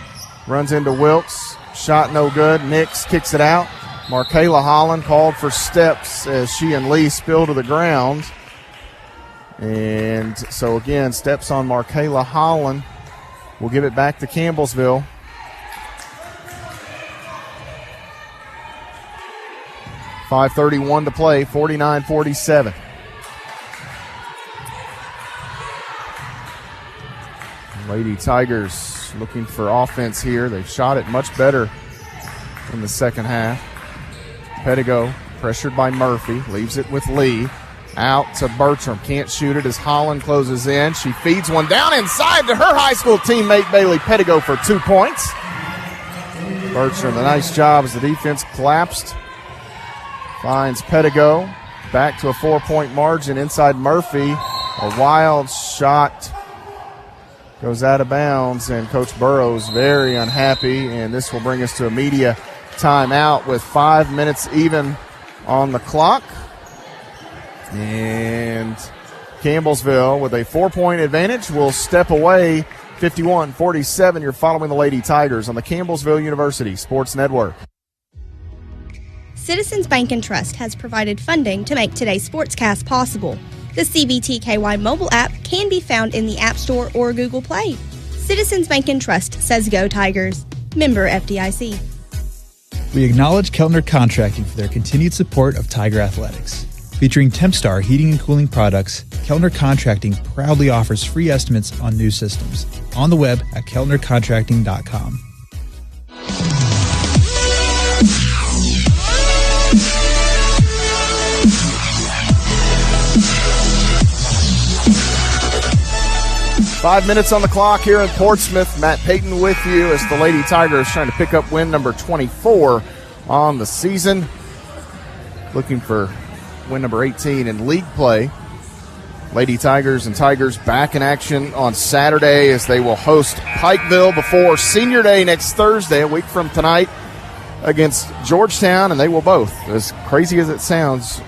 Runs into Wilkes. Shot no good. Nix kicks it out. Markayla Holland called for steps as she and Lee spill to the ground. And so, again, steps on Markayla Holland. We'll give it back to Campbellsville. .5:31 to play, 49-47. Lady Tigers looking for offense here. They've shot it much better in the second half. Pedigo pressured by Murphy, leaves it with Lee. Out to Bertram, can't shoot it as Holland closes in. She feeds one down inside to her high school teammate Bailey Pedigo for 2 points. Bertram, a nice job as the defense collapsed. Finds Pedigo, back to a 4-point margin inside Murphy. A wild shot goes out of bounds, and Coach Burrows very unhappy, and this will bring us to a media timeout with 5 minutes even on the clock. And Campbellsville with a 4-point advantage will step away 51-47. You're following the Lady Tigers on the Campbellsville University Sports Network. Citizens Bank and Trust has provided funding to make today's sportscast possible. The CBTKY mobile app can be found in the App Store or Google Play. Citizens Bank and Trust says go Tigers. Member FDIC. We acknowledge Keltner Contracting for their continued support of Tiger Athletics. Featuring Tempstar heating and cooling products, Keltner Contracting proudly offers free estimates on new systems on the web at keltnercontracting.com. Five minutes on the clock here in Portsmouth. Matt Payton with you as the Lady Tigers trying to pick up win number 24 on the season. Looking for win number 18 in league play. Lady Tigers and Tigers back in action on Saturday as they will host Pikeville before Senior Day next Thursday, a week from tonight, against Georgetown, and they will both, as crazy as it sounds,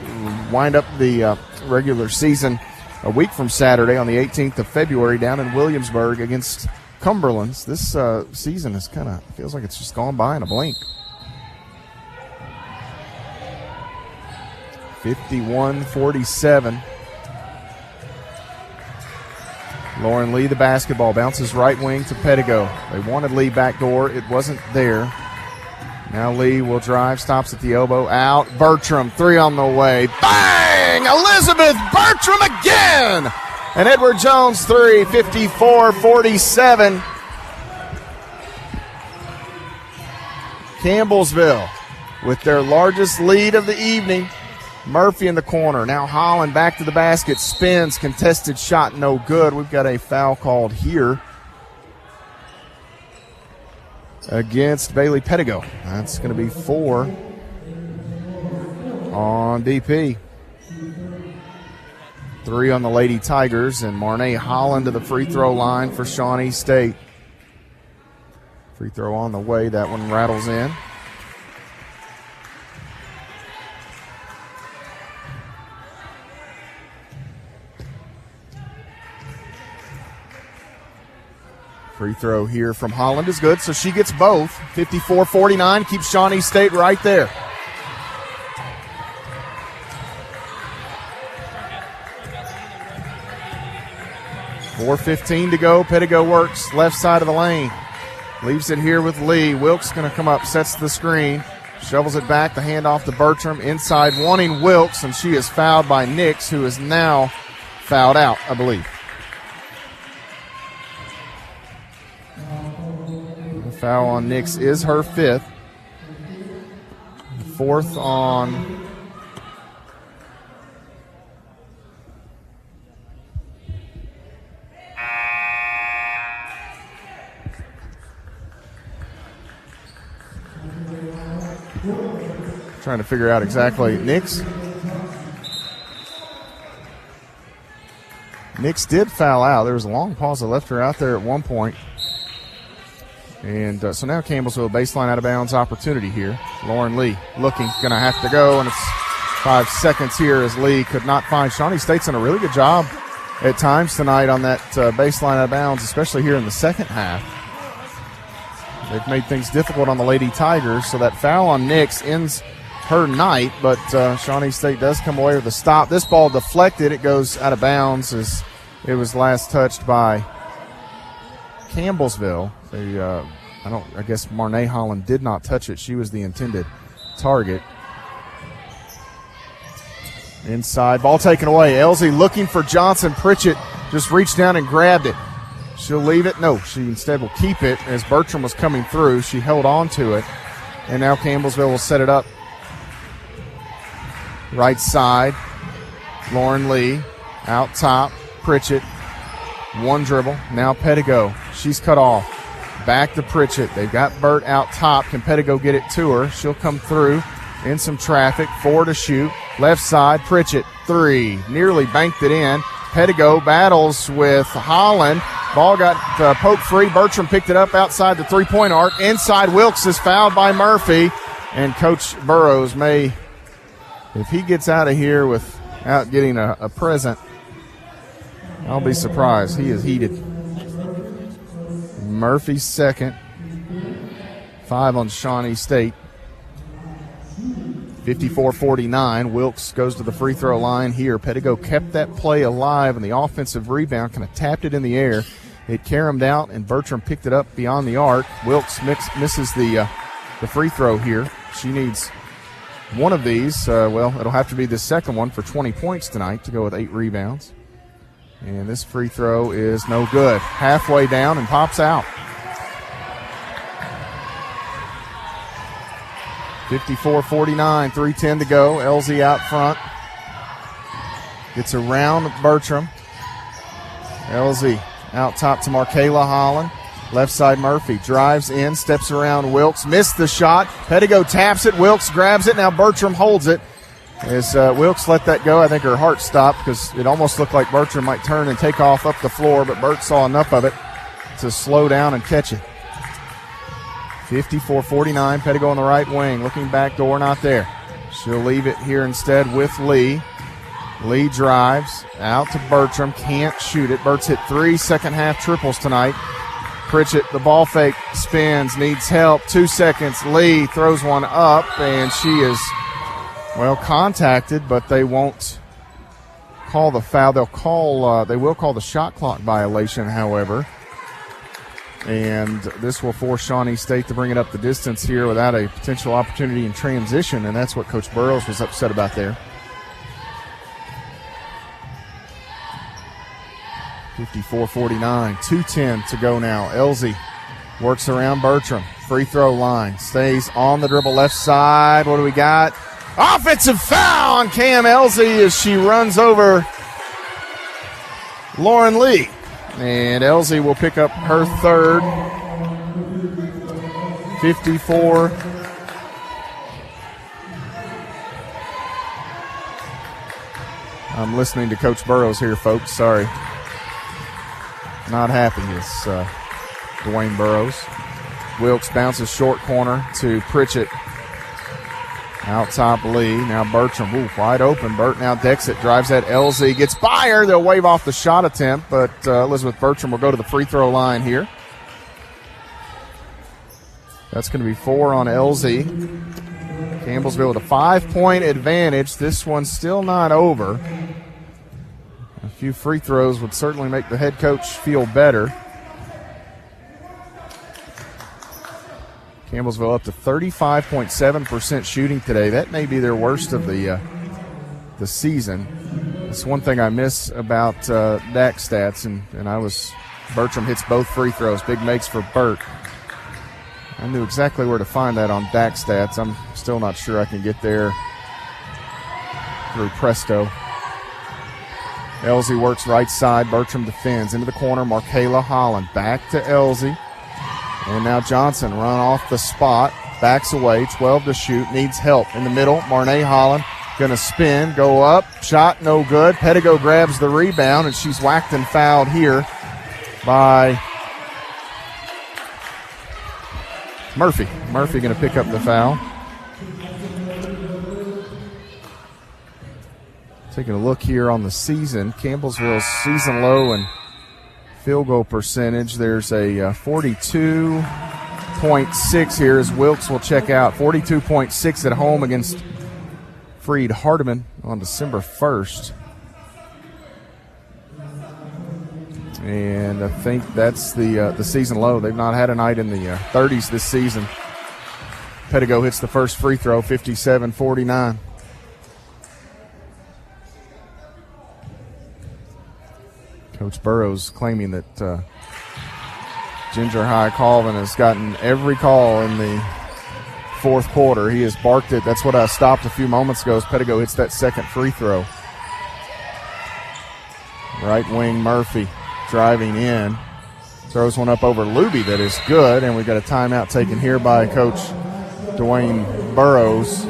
wind up the regular season a week from Saturday on the 18th of February down in Williamsburg against Cumberlands. This season is kind of feels like it's just gone by in a blink. 51-47. Lauren Lee, the basketball, bounces right wing to Pedigo. They wanted Lee backdoor. It wasn't there. Now Lee will drive, stops at the elbow, out. Bertram, three on the way. Bang! Elizabeth Bertram again! And Edward Jones three, 54-47. Campbellsville with their largest lead of the evening. Murphy in the corner. Now Holland back to the basket. Spins. Contested shot. No good. We've got a foul called here against Bailey Pedigo. That's going to be 4 on DP. 3 on the Lady Tigers. And Marnay Holland to the free throw line for Shawnee State. Free throw on the way. That one rattles in. Free throw here from Holland is good, so she gets both. 54-49 keeps Shawnee State right there. .4:15 to go. Pedigo works left side of the lane. Leaves it here with Lee. Wilkes going to come up, sets the screen. Shovels it back, the handoff to Bertram. Inside wanting Wilkes, and she is fouled by Nix, who is now fouled out, I believe. Foul on Nix is her 5th. 4th on trying to figure out exactly. Nix did foul out. There was a long pause that left her out there at one point. And so now Campbellsville baseline out of bounds opportunity here. Lauren Lee looking, going to have to go, and it's 5 seconds here as Lee could not find. Shawnee State's done a really good job at times tonight on that baseline out of bounds, especially here in the second half. They've made things difficult on the Lady Tigers, so that foul on Nix ends her night, but Shawnee State does come away with a stop. This ball deflected. It goes out of bounds as it was last touched by Campbellsville. I guess Marnay Holland did not touch it. She was the intended target. Inside, ball taken away. Elsie looking for Johnson. Pritchett just reached down and grabbed it. She'll leave it. No, she instead will keep it as Bertram was coming through. She held on to it. And now Campbellsville will set it up. Right side, Lauren Lee. Out top, Pritchett. One dribble. Now Pettigo. She's cut off. Back to Pritchett. They've got Burt out top. Can Pettigo get it to her? She'll come through in some traffic. 4 to shoot. Left side, Pritchett. 3. Nearly banked it in. Pettigo battles with Holland. Ball got poked free. Bertram picked it up outside the three-point arc. Inside, Wilkes is fouled by Murphy. And Coach Burrows may, if he gets out of here without getting a present, I'll be surprised. He is heated. Murphy's second. 5 on Shawnee State. 54-49. Wilkes goes to the free throw line here. Pettigo kept that play alive, and the offensive rebound kind of tapped it in the air. It caromed out, and Bertram picked it up beyond the arc. Wilkes misses the free throw here. She needs one of these. It'll have to be the second one for 20 points tonight to go with 8 rebounds. And this free throw is no good. Halfway down and pops out. 54-49, 3:10 to go. LZ out front. Gets around Bertram. LZ out top to Markayla Holland. Left side Murphy drives in, steps around Wilkes. Missed the shot. Pettigo taps it. Wilkes grabs it. Now Bertram holds it. As Wilkes let that go, I think her heart stopped because it almost looked like Bertram might turn and take off up the floor, but Bert saw enough of it to slow down and catch it. 54-49, Pettigo on the right wing, looking back door, not there. She'll leave it here instead with Lee. Lee drives out to Bertram, can't shoot it. Bert's hit 3 second half triples tonight. Pritchett, the ball fake, spins, needs help. 2 seconds, Lee throws one up, and she is, contacted, but they won't call the foul. They will call the shot clock violation, however. And this will force Shawnee State to bring it up the distance here without a potential opportunity in transition, and that's what Coach Burrows was upset about there. 54-49, 2:10 to go now. Elsie works around Bertram. Free throw line. Stays on the dribble left side. What do we got? Offensive foul on Cam Elsie as she runs over Lauren Lee. And Elsie will pick up her third. 54. I'm listening to Coach Burrows here, folks. Sorry. Not happy is Dwayne Burrows. Wilkes bounces short corner to Pritchett. Out top Lee. Now Bertram. Wide open. Burt now decks it. Drives at LZ. Gets by her. They'll wave off the shot attempt, but Elizabeth Bertram will go to the free throw line here. That's going to be 4 on LZ. Campbellsville with a 5-point advantage. This one's still not over. A few free throws would certainly make the head coach feel better. Campbellsville up to 35.7% shooting today. That may be their worst of the season. It's one thing I miss about DAC stats, and Bertram hits both free throws. Big makes for Burt. I knew exactly where to find that on DAC stats. I'm still not sure I can get there through Presto. Elsie works right side. Bertram defends into the corner. Markayla Holland back to Elsie. And now Johnson run off the spot, backs away, 12 to shoot, needs help. In the middle, Marnay Holland going to spin, go up, shot no good. Pettigo grabs the rebound, and she's whacked and fouled here by Murphy. Murphy going to pick up the foul. Taking a look here on the season, Campbellsville's season low and field goal percentage. There's a 42.6 here as Wilkes will check out. 42.6 at home against Freed Hardeman on December 1st. And I think that's the season low. They've not had a night in the 30s this season. Pettigo hits the first free throw, 57-49. Coach Burrows claiming that Ginger High Colvin has gotten every call in the fourth quarter. He has barked it. That's what I stopped a few moments ago as Pettigo hits that second free throw. Right wing Murphy driving in. Throws one up over Luby that is good, and we've got a timeout taken here by Coach Dwayne Burrows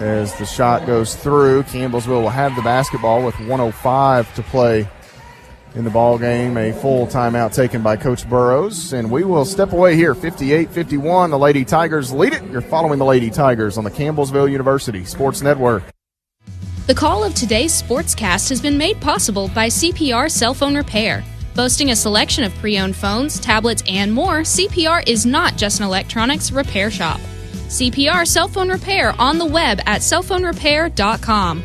as the shot goes through. Campbellsville will have the basketball with 1:05 to play in the ball game. A full timeout taken by Coach Burrows, and we will step away here. 58-51, the Lady Tigers lead it. You're following the Lady Tigers on the Campbellsville University Sports Network. The call of today's sportscast has been made possible by CPR Cell Phone Repair. Boasting a selection of pre-owned phones, tablets, and more, CPR is not just an electronics repair shop. CPR Cell Phone Repair on the web at cellphonerepair.com.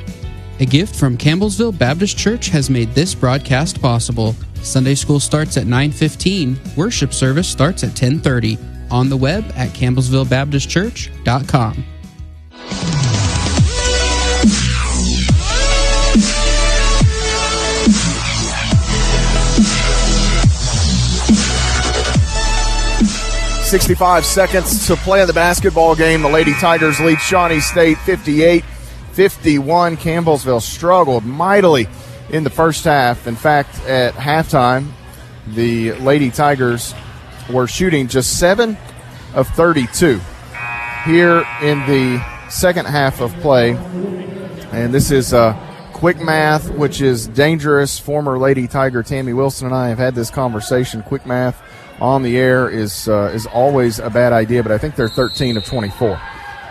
A gift from Campbellsville Baptist Church has made this broadcast possible. Sunday school starts at 9:15. Worship service starts at 10:30. On the web at campbellsvillebaptistchurch.com. .65 seconds to play in the basketball game. The Lady Tigers lead Shawnee State 58-51. Campbellsville struggled mightily in the first half. In fact, at halftime, the Lady Tigers were shooting just 7 of 32 here in the second half of play. And this is quick math, which is dangerous. Former Lady Tiger Tammy Wilson and I have had this conversation. Quick math on the air is always a bad idea, but I think they're 13 of 24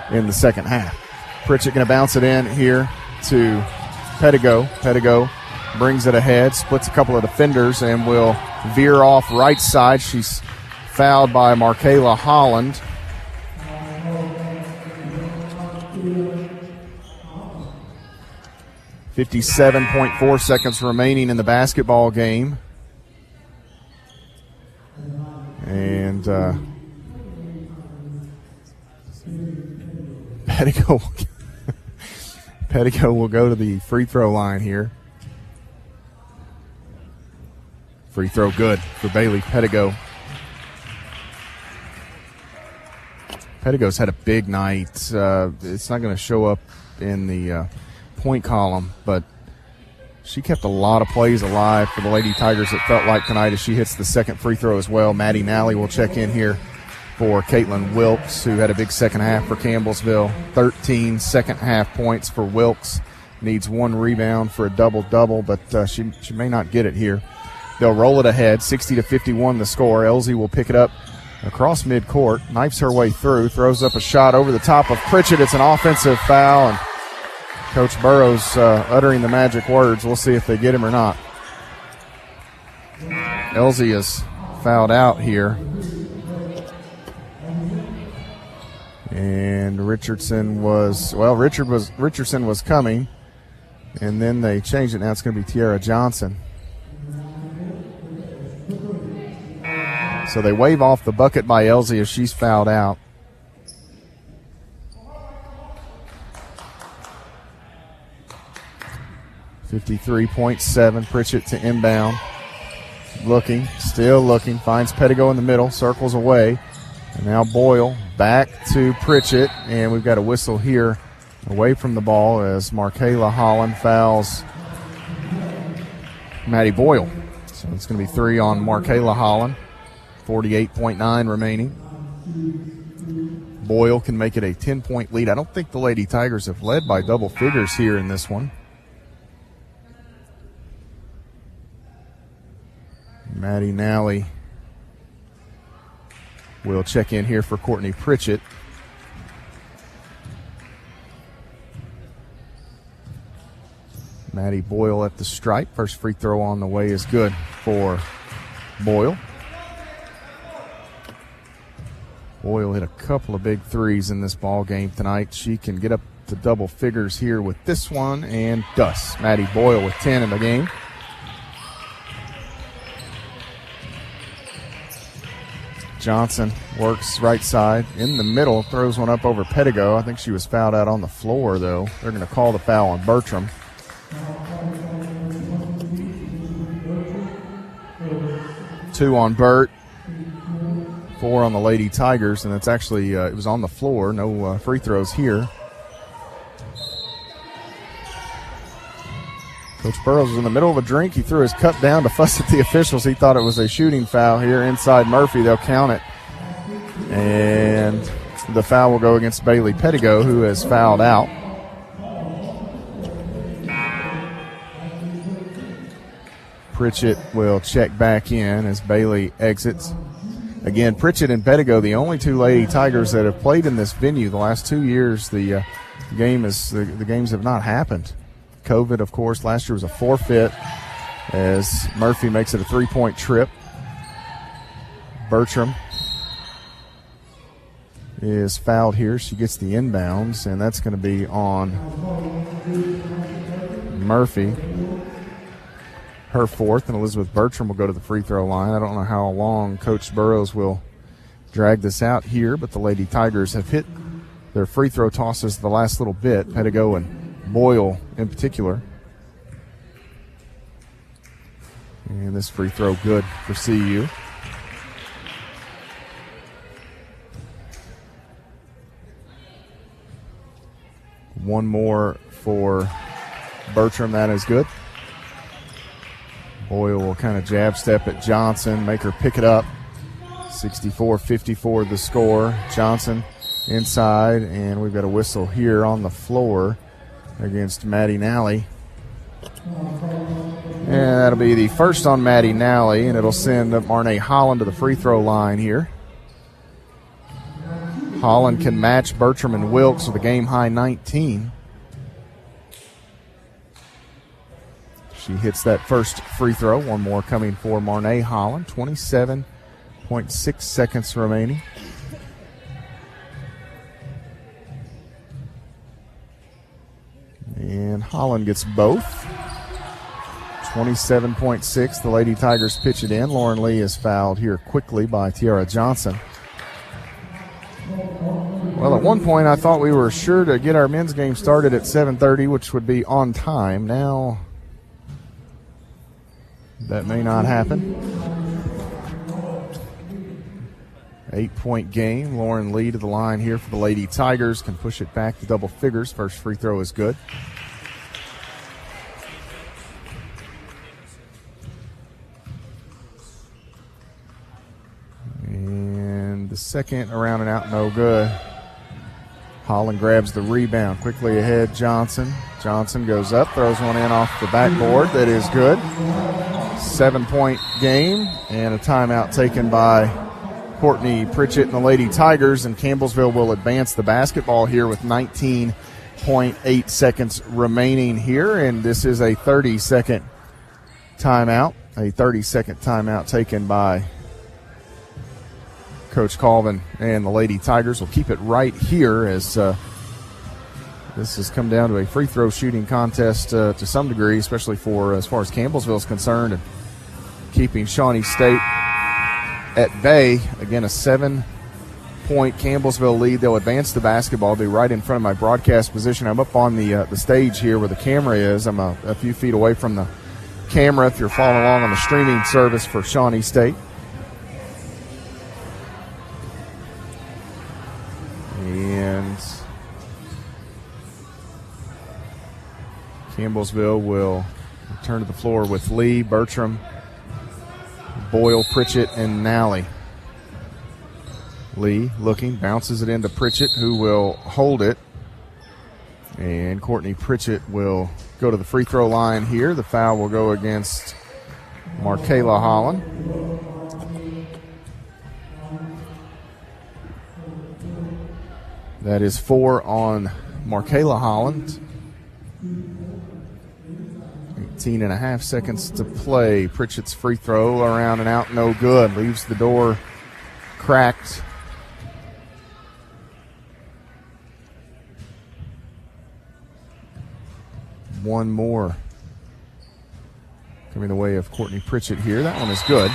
in the second half. Pritchett going to bounce it in here to Pettigo. Pettigo brings it ahead, splits a couple of defenders, and will veer off right side. She's fouled by Markayla Holland. .4 seconds remaining in the basketball game. And Pettigo will go to the free throw line here. Free throw good for Bailey Pettigo. Pettigo's had a big night. It's not going to show up in the point column, but she kept a lot of plays alive for the Lady Tigers, it felt like, tonight as she hits the second free throw as well. Maddie Nally will check in here for Caitlin Wilkes, who had a big second half for Campbellsville. 13 second half points for Wilkes. Needs one rebound for a double-double, but she may not get it here. They'll roll it ahead, 60-51 the score. Elsie will pick it up across midcourt, knifes her way through, throws up a shot over the top of Pritchett. It's an offensive foul, and Coach Burrows uttering the magic words. We'll see if they get him or not. Elsie is fouled out here. And Richardson was coming, and then they changed it. Now it's going to be Tiara Johnson. So they wave off the bucket by Elsie as she's fouled out. .7, Pritchett to inbound. Still looking, finds Pettigo in the middle, circles away. And now Boyle back to Pritchett, and we've got a whistle here away from the ball as Markayla Holland fouls Maddie Boyle. So it's going to be 3 on Markayla Holland. 48.9 remaining. Boyle can make it a 10-point lead. I don't think the Lady Tigers have led by double figures here in this one. Maddie Nally will check in here for Courtney Pritchett. Maddie Boyle at the stripe. First free throw on the way is good for Boyle. Boyle hit a couple of big threes in this ball game tonight. She can get up to double figures here with this one and does. Maddie Boyle with 10 in the game. Johnson works right side in the middle, throws one up over Pedigo. I think she was fouled out on the floor, though. They're going to call the foul on Bertram. Two on Bert, 4 on the Lady Tigers, and it's actually it was on the floor. No free throws here. Coach Burrows was in the middle of a drink. He threw his cup down to fuss at the officials. He thought it was a shooting foul here inside Murphy. They'll count it. And the foul will go against Bailey Pedigo, who has fouled out. Pritchett will check back in as Bailey exits. Again, Pritchett and Pedigo, the only two Lady Tigers that have played in this venue the last 2 years. The games have not happened. COVID, of course, last year was a forfeit as Murphy makes it a 3-point trip. Bertram is fouled here. She gets the inbounds, and that's going to be on Murphy. Her fourth, and Elizabeth Bertram will go to the free throw line. I don't know how long Coach Burrows will drag this out here, but the Lady Tigers have hit their free throw tosses the last little bit. Pedigo and Boyle in particular. And this free throw good for CU. One more for Bertram. That is good. Boyle will kind of jab step at Johnson, make her pick it up. 64-54 the score. Johnson inside, and we've got a whistle here on the floor against Maddie Nally. And that'll be the first on Maddie Nally, and it'll send Marnay Holland to the free throw line here. Holland can match Bertram and Wilkes with a game-high 19. She hits that first free throw. One more coming for Marnay Holland. 27.6 seconds remaining. And Holland gets both. 27.6. The Lady Tigers pitch it in. Lauren Lee is fouled here quickly by Tiara Johnson. Well, at one point I thought we were sure to get our men's game started at 7:30, which would be on time. Now that may not happen. 8-point game. Lauren Lee to the line here for the Lady Tigers. Can push it back to double figures. First free throw is good. And the second around and out, no good. Holland grabs the rebound. Quickly ahead, Johnson. Johnson goes up, throws one in off the backboard. That is good. 7-point game, and a timeout taken by Courtney Pritchett and the Lady Tigers, and Campbellsville will advance the basketball here with 19.8 seconds remaining here, and this is a 30-second timeout. A 30-second timeout taken by Coach Colvin, and the Lady Tigers will keep it right here as this has come down to a free throw shooting contest to some degree, especially for as far as Campbellsville is concerned, and keeping Shawnee State at bay. Again, a 7-point Campbellsville lead. They'll advance the basketball. Be right in front of my broadcast position. I'm up on the stage here where the camera is. I'm a few feet away from the camera if you're following along on the streaming service for Shawnee State. And Campbellsville will return to the floor with Lee, Bertram, Boyle, Pritchett, and Nally. Lee looking, bounces it into Pritchett, who will hold it. And Courtney Pritchett will go to the free throw line here. The foul will go against Markayla Holland. That is 4 on Markayla Holland. 18 and a half seconds to play. Pritchett's free throw around and out, no good. Leaves the door cracked. One more coming the way of Courtney Pritchett here. That one is good.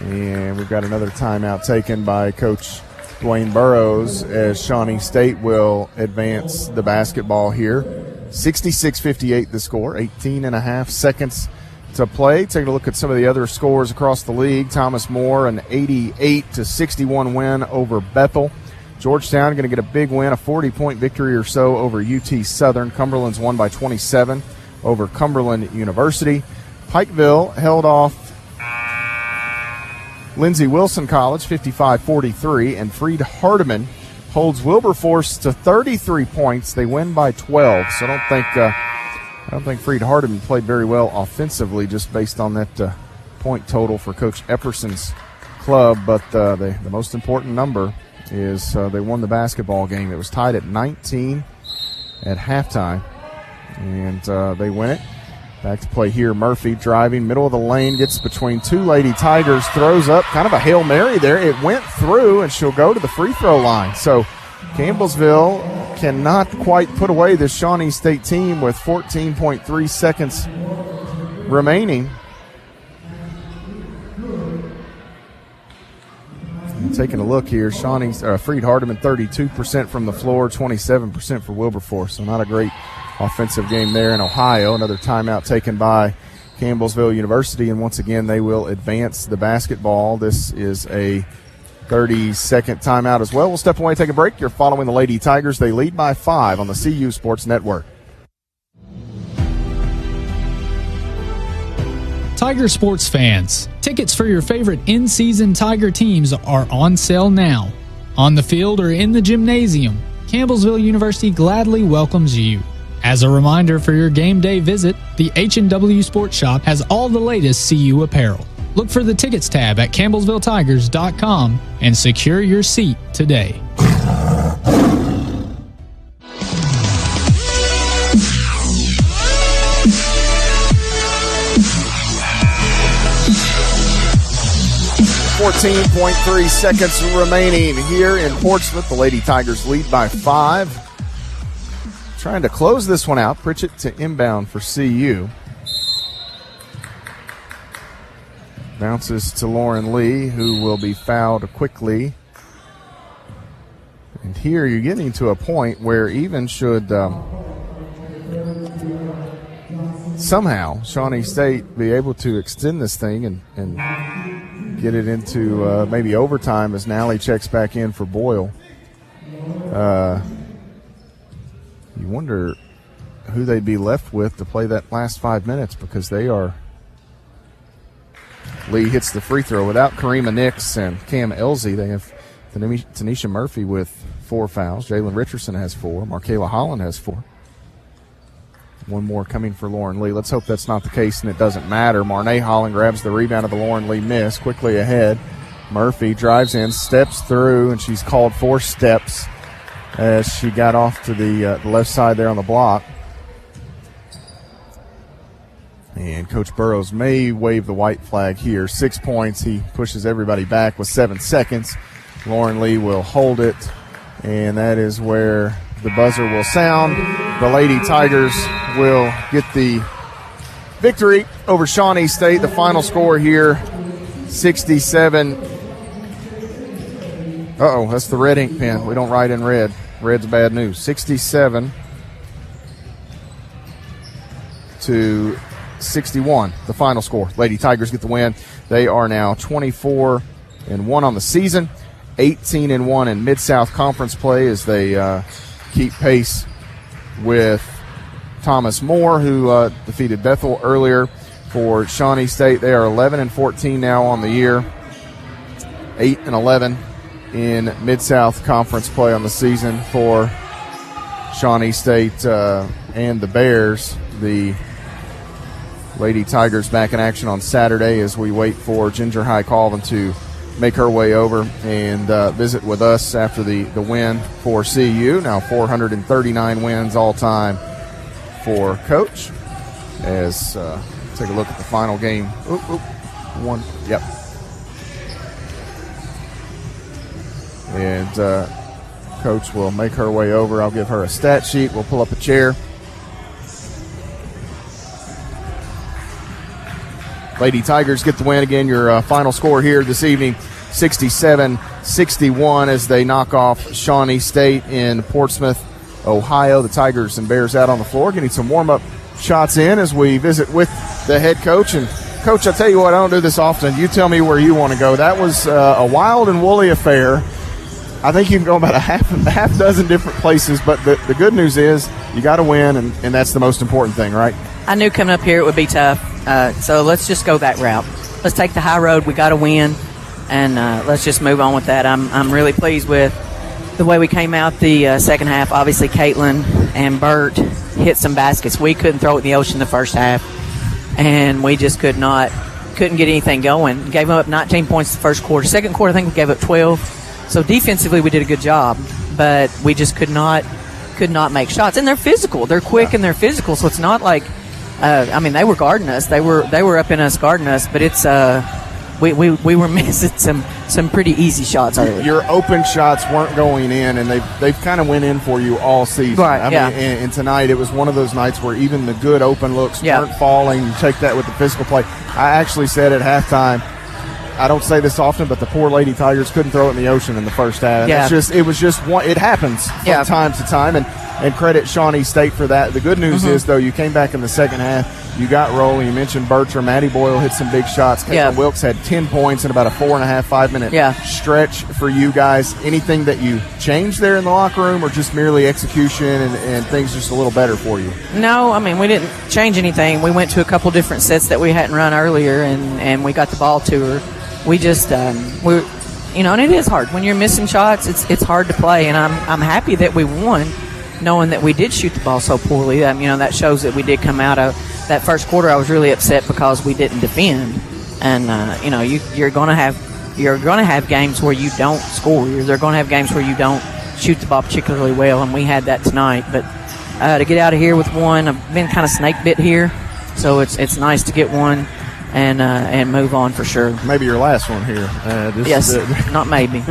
And we've got another timeout taken by Coach Dwayne Burrows as Shawnee State will advance the basketball here. 66-58 the score, 18 and a half seconds to play. Taking a look at some of the other scores across the league. Thomas More, an 88-61 win over Bethel. Georgetown going to get a big win, a 40-point victory or so over UT Southern. Cumberland's won by 27 over Cumberland University. Pikeville held off Lindsey Wilson College 55-43, and Freed Hardeman holds Wilberforce to 33 points. They win by 12. So I don't think Freed Hardeman played very well offensively, just based on that point total for Coach Epperson's club. But the most important number is they won the basketball game. It was tied at 19 at halftime, and they win it. Back to play here. Murphy driving, middle of the lane, gets between two Lady Tigers, throws up, kind of a Hail Mary there. It went through, and she'll go to the free throw line. So Campbellsville cannot quite put away this Shawnee State team with 14.3 seconds remaining. And taking a look here, Freed Hardeman 32% from the floor, 27% for Wilberforce. So not a great offensive game there in Ohio. Another timeout taken by Campbellsville University, and once again they will advance the basketball. This is a 30-second timeout as well. We'll step away, take a break. You're following the Lady Tigers. They lead by 5 on the CU Sports Network. Tiger sports fans, tickets for your favorite in-season Tiger teams are on sale now. On the field or in the gymnasium, Campbellsville University gladly welcomes you. As a reminder for your game day visit, the H&W Sports Shop has all the latest CU apparel. Look for the tickets tab at campbellsvilletigers.com and secure your seat today. .3 seconds remaining here in Portsmouth. The Lady Tigers lead by 5. Trying to close this one out. Pritchett to inbound for CU. Bounces to Lauren Lee, who will be fouled quickly. And here you're getting to a point where even should somehow Shawnee State be able to extend this thing and get it into maybe overtime as Nally checks back in for Boyle. You wonder who they'd be left with to play that last 5 minutes, because they are. Lee hits the free throw without Karima Nix and Cam Elsie. They have Tanisha Murphy with 4 fouls. Jalen Richardson has 4. Markayla Holland has 4. One more coming for Lauren Lee. Let's hope that's not the case and it doesn't matter. Marnay Holland grabs the rebound of the Lauren Lee miss. Quickly ahead. Murphy drives in, steps through, and she's called 4 steps as she got off to the left side there on the block. And Coach Burrows may wave the white flag here. 6 points. He pushes everybody back with 7 seconds. Lauren Lee will hold it, and that is where the buzzer will sound. The Lady Tigers will get the victory over Shawnee State. The final score here, 67. Uh-oh, that's the red ink pen. We don't write in red. Red's bad news. 67 to 61, the final score. Lady Tigers get the win. They are now 24-1 on the season, 18-1 in Mid-South Conference play as they keep pace with Thomas More, who defeated Bethel earlier. For Shawnee State, they are 11-14 now on the year, 8-11 in Mid-South Conference play on the season for Shawnee State and the Bears. The Lady Tigers back in action on Saturday as we wait for Ginger High Colvin to make her way over and visit with us after the win for CU. Now 439 wins all time for Coach. as take a look at the final game. One. Yep. And Coach will make her way over. I'll give her a stat sheet. We'll pull up a chair. Lady Tigers get the win again. Your final score here this evening, 67-61 as they knock off Shawnee State in Portsmouth, Ohio. The Tigers and Bears out on the floor getting some warm-up shots in as we visit with the head coach. And, Coach, I'll tell you what, I don't do this often. You tell me where you want to go. That was a wild and woolly affair. I think you can go about a half dozen different places, but the good news is you got to win, and that's the most important thing, right? I knew coming up here it would be tough, so let's just go that route. Let's take the high road. We got to win, and let's just move on with that. I'm really pleased with the way we came out the second half. Obviously, Caitlin and Bert hit some baskets. We couldn't throw it in the ocean the first half, and we just couldn't get anything going. Gave up 19 points the first quarter. Second quarter, I think we gave up 12. So defensively, we did a good job, but we just could not make shots. And they're physical, they're quick, and they're physical. So it's not like, they were guarding us. They were up in us guarding us, but it's we were missing some pretty easy shots early. Your open shots weren't going in, and they've kind of went in for you all season. Right. And tonight it was one of those nights where even the good open looks weren't falling. You take that with the physical play. I actually said at halftime, I don't say this often, but the poor Lady Tigers couldn't throw it in the ocean in the first half. Yeah. It happens from time to time, and credit Shawnee State for that. The good news is, though, you came back in the second half. You got rolling. You mentioned Bertram. Maddie Boyle hit some big shots. Caitlin Wilkes had 10 points in about a 5-minute stretch for you guys. Anything that you changed there in the locker room, or just merely execution and things just a little better for you? No, we didn't change anything. We went to a couple different sets that we hadn't run earlier, and we got the ball to her. We just, and it is hard. When you're missing shots, it's hard to play, and I'm happy that we won, knowing that we did shoot the ball so poorly. That shows that we did come out of that first quarter. I was really upset because we didn't defend, and you're going to have games where you don't score. They're going to have games where you don't shoot the ball particularly well, and we had that tonight. But to get out of here with one, I've been kind of snake bit here, so it's nice to get one and move on for sure. Maybe your last one here. Yes, not maybe.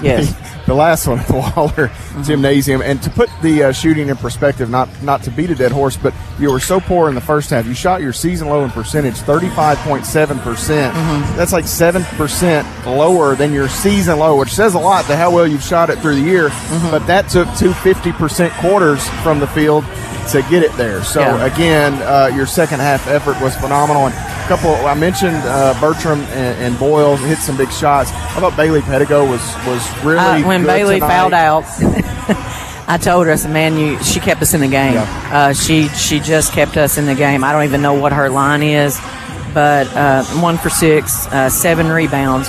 Yes. The last one at the Waller Gymnasium. And to put the shooting in perspective, not to beat a dead horse, but you were so poor in the first half. You shot your season low in percentage, 35.7%. That's like 7% lower than your season low, which says a lot to how well you've shot it through the year. But that took 2 50% quarters from the field to get it there. So, again, your second half effort was phenomenal. And I mentioned Bertram and Boyle hit some big shots. I thought Bailey Pedigo was really when good Bailey tonight. fouled out, I told her, I said, man, she kept us in the game. Yeah. She just kept us in the game. I don't even know what her line is, but 1 for 6, 7 rebounds.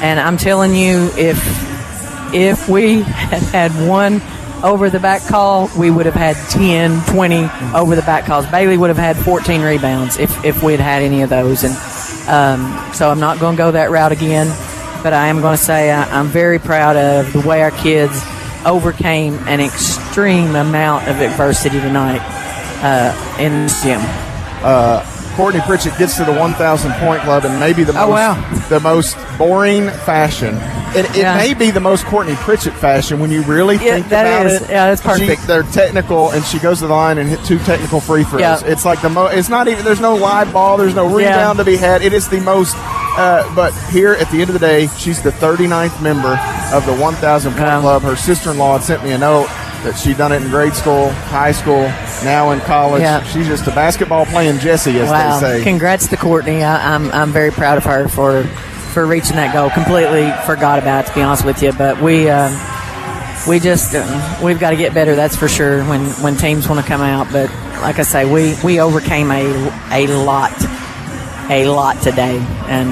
And I'm telling you, if we had one over the back call, we would have had 10, 20 over the back calls. Bailey would have had 14 rebounds if we'd had any of those. And so I'm not going to go that route again, but I am going to say I'm very proud of the way our kids overcame an extreme amount of adversity tonight in this gym. Courtney Pritchett gets to the 1,000-point club in maybe the most boring fashion. It may be the most Courtney Pritchett fashion when you really think about it. Yeah, that's perfect. They're technical, and she goes to the line and hit 2 technical free throws. Yeah. It's like it's not even. There's no live ball. There's no rebound to be had. It is the most. But here at the end of the day, she's the 39th member of the 1,000-point club. Her sister-in-law had sent me a note that she'd done it in grade school, high school, now in college. Yeah. She's just a basketball-playing Jessie, as they say. Congrats to Courtney. I'm very proud of her for reaching that goal. Completely forgot about it, to be honest with you. But we've got to get better, that's for sure, when teams want to come out. But like I say, we overcame a lot today, and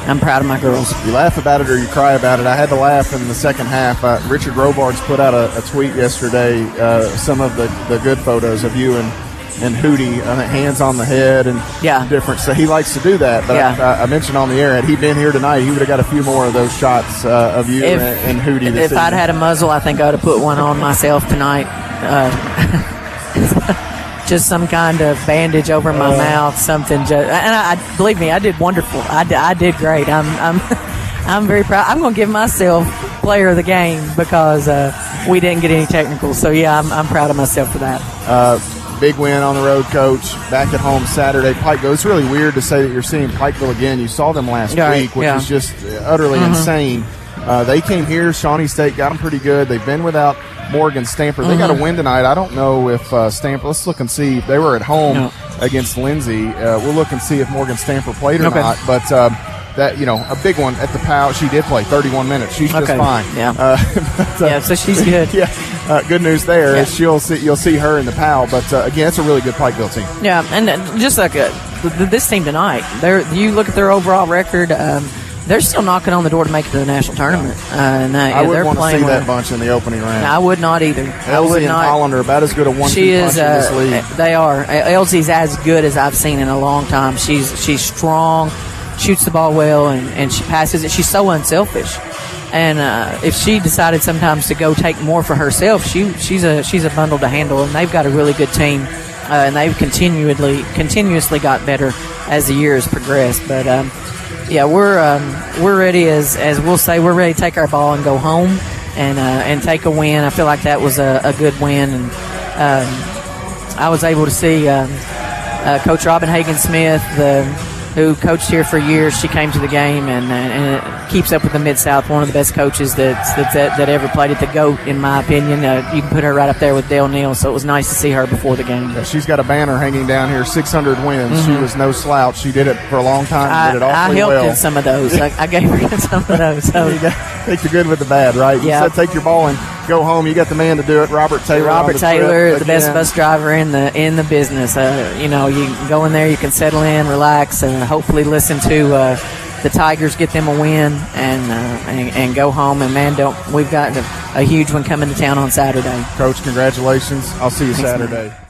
I'm proud of my girls. You laugh about it or you cry about it. I had to laugh in the second half. Richard Robards put out a tweet yesterday, some of the good photos of you and Hootie, hands on the head and different. So he likes to do that. But I mentioned on the air, had he been here tonight, he would have got a few more of those shots of you and Hootie this If I'd had a muzzle, I think I would have put one on myself tonight. just some kind of bandage over my mouth, something. And believe me, I did wonderful. I did great. I'm very proud. I'm going to give myself player of the game because we didn't get any technicals. So yeah, I'm proud of myself for that. Big win on the road, Coach. Back at home Saturday. Pikeville. It's really weird to say that you're seeing Pikeville again. You saw them last week, which was just utterly insane. They came here. Shawnee State got them pretty good. They've been without Morgan Stamper. They got a win tonight. I don't know if Stamper. Let's look and see. They were at home against Lindsay. We'll look and see if Morgan Stamper played or not. But that, a big one at the POW. She did play 31 minutes. She's just fine. Yeah. So she's good. Good news there is you'll see her in the POW. But again, it's a really good Pikeville team. Yeah, and just like this team tonight, you look at their overall record. They're still knocking on the door to make it to the national tournament. I would want to see that bunch in the opening round. I would not either. Elsie and Holland are about as good a 1-2 punch in this league. They are. Elsie's as good as I've seen in a long time. She's strong, shoots the ball well, and she passes it. She's so unselfish. And if she decided sometimes to go take more for herself, she's a bundle to handle. And they've got a really good team, and they've continuously got better as the year has progressed. But we're ready as we'll say, we're ready to take our ball and go home and take a win. I feel like that was a good win, and I was able to see Coach Robin Hagen-Smith, who coached here for years. She came to the game and keeps up with the Mid-South, one of the best coaches that ever played at the GOAT, in my opinion. You can put her right up there with Dale Neal, so it was nice to see her before the game. Yeah, she's got a banner hanging down here, 600 wins. She was no slouch. She did it for a long time. Did it awfully well. I helped in some of those. I gave her some of those. So. You take the good with the bad, right? You said take your ball and go home. You got the man to do it, Robert Taylor. Robert Taylor, the best bus driver in the business. You can go in there, you can settle in, relax, and hopefully listen to the Tigers get them a win and go home. And man, we've got a huge one coming to town on Saturday. Coach, congratulations. I'll see you Thanks, Saturday. Man.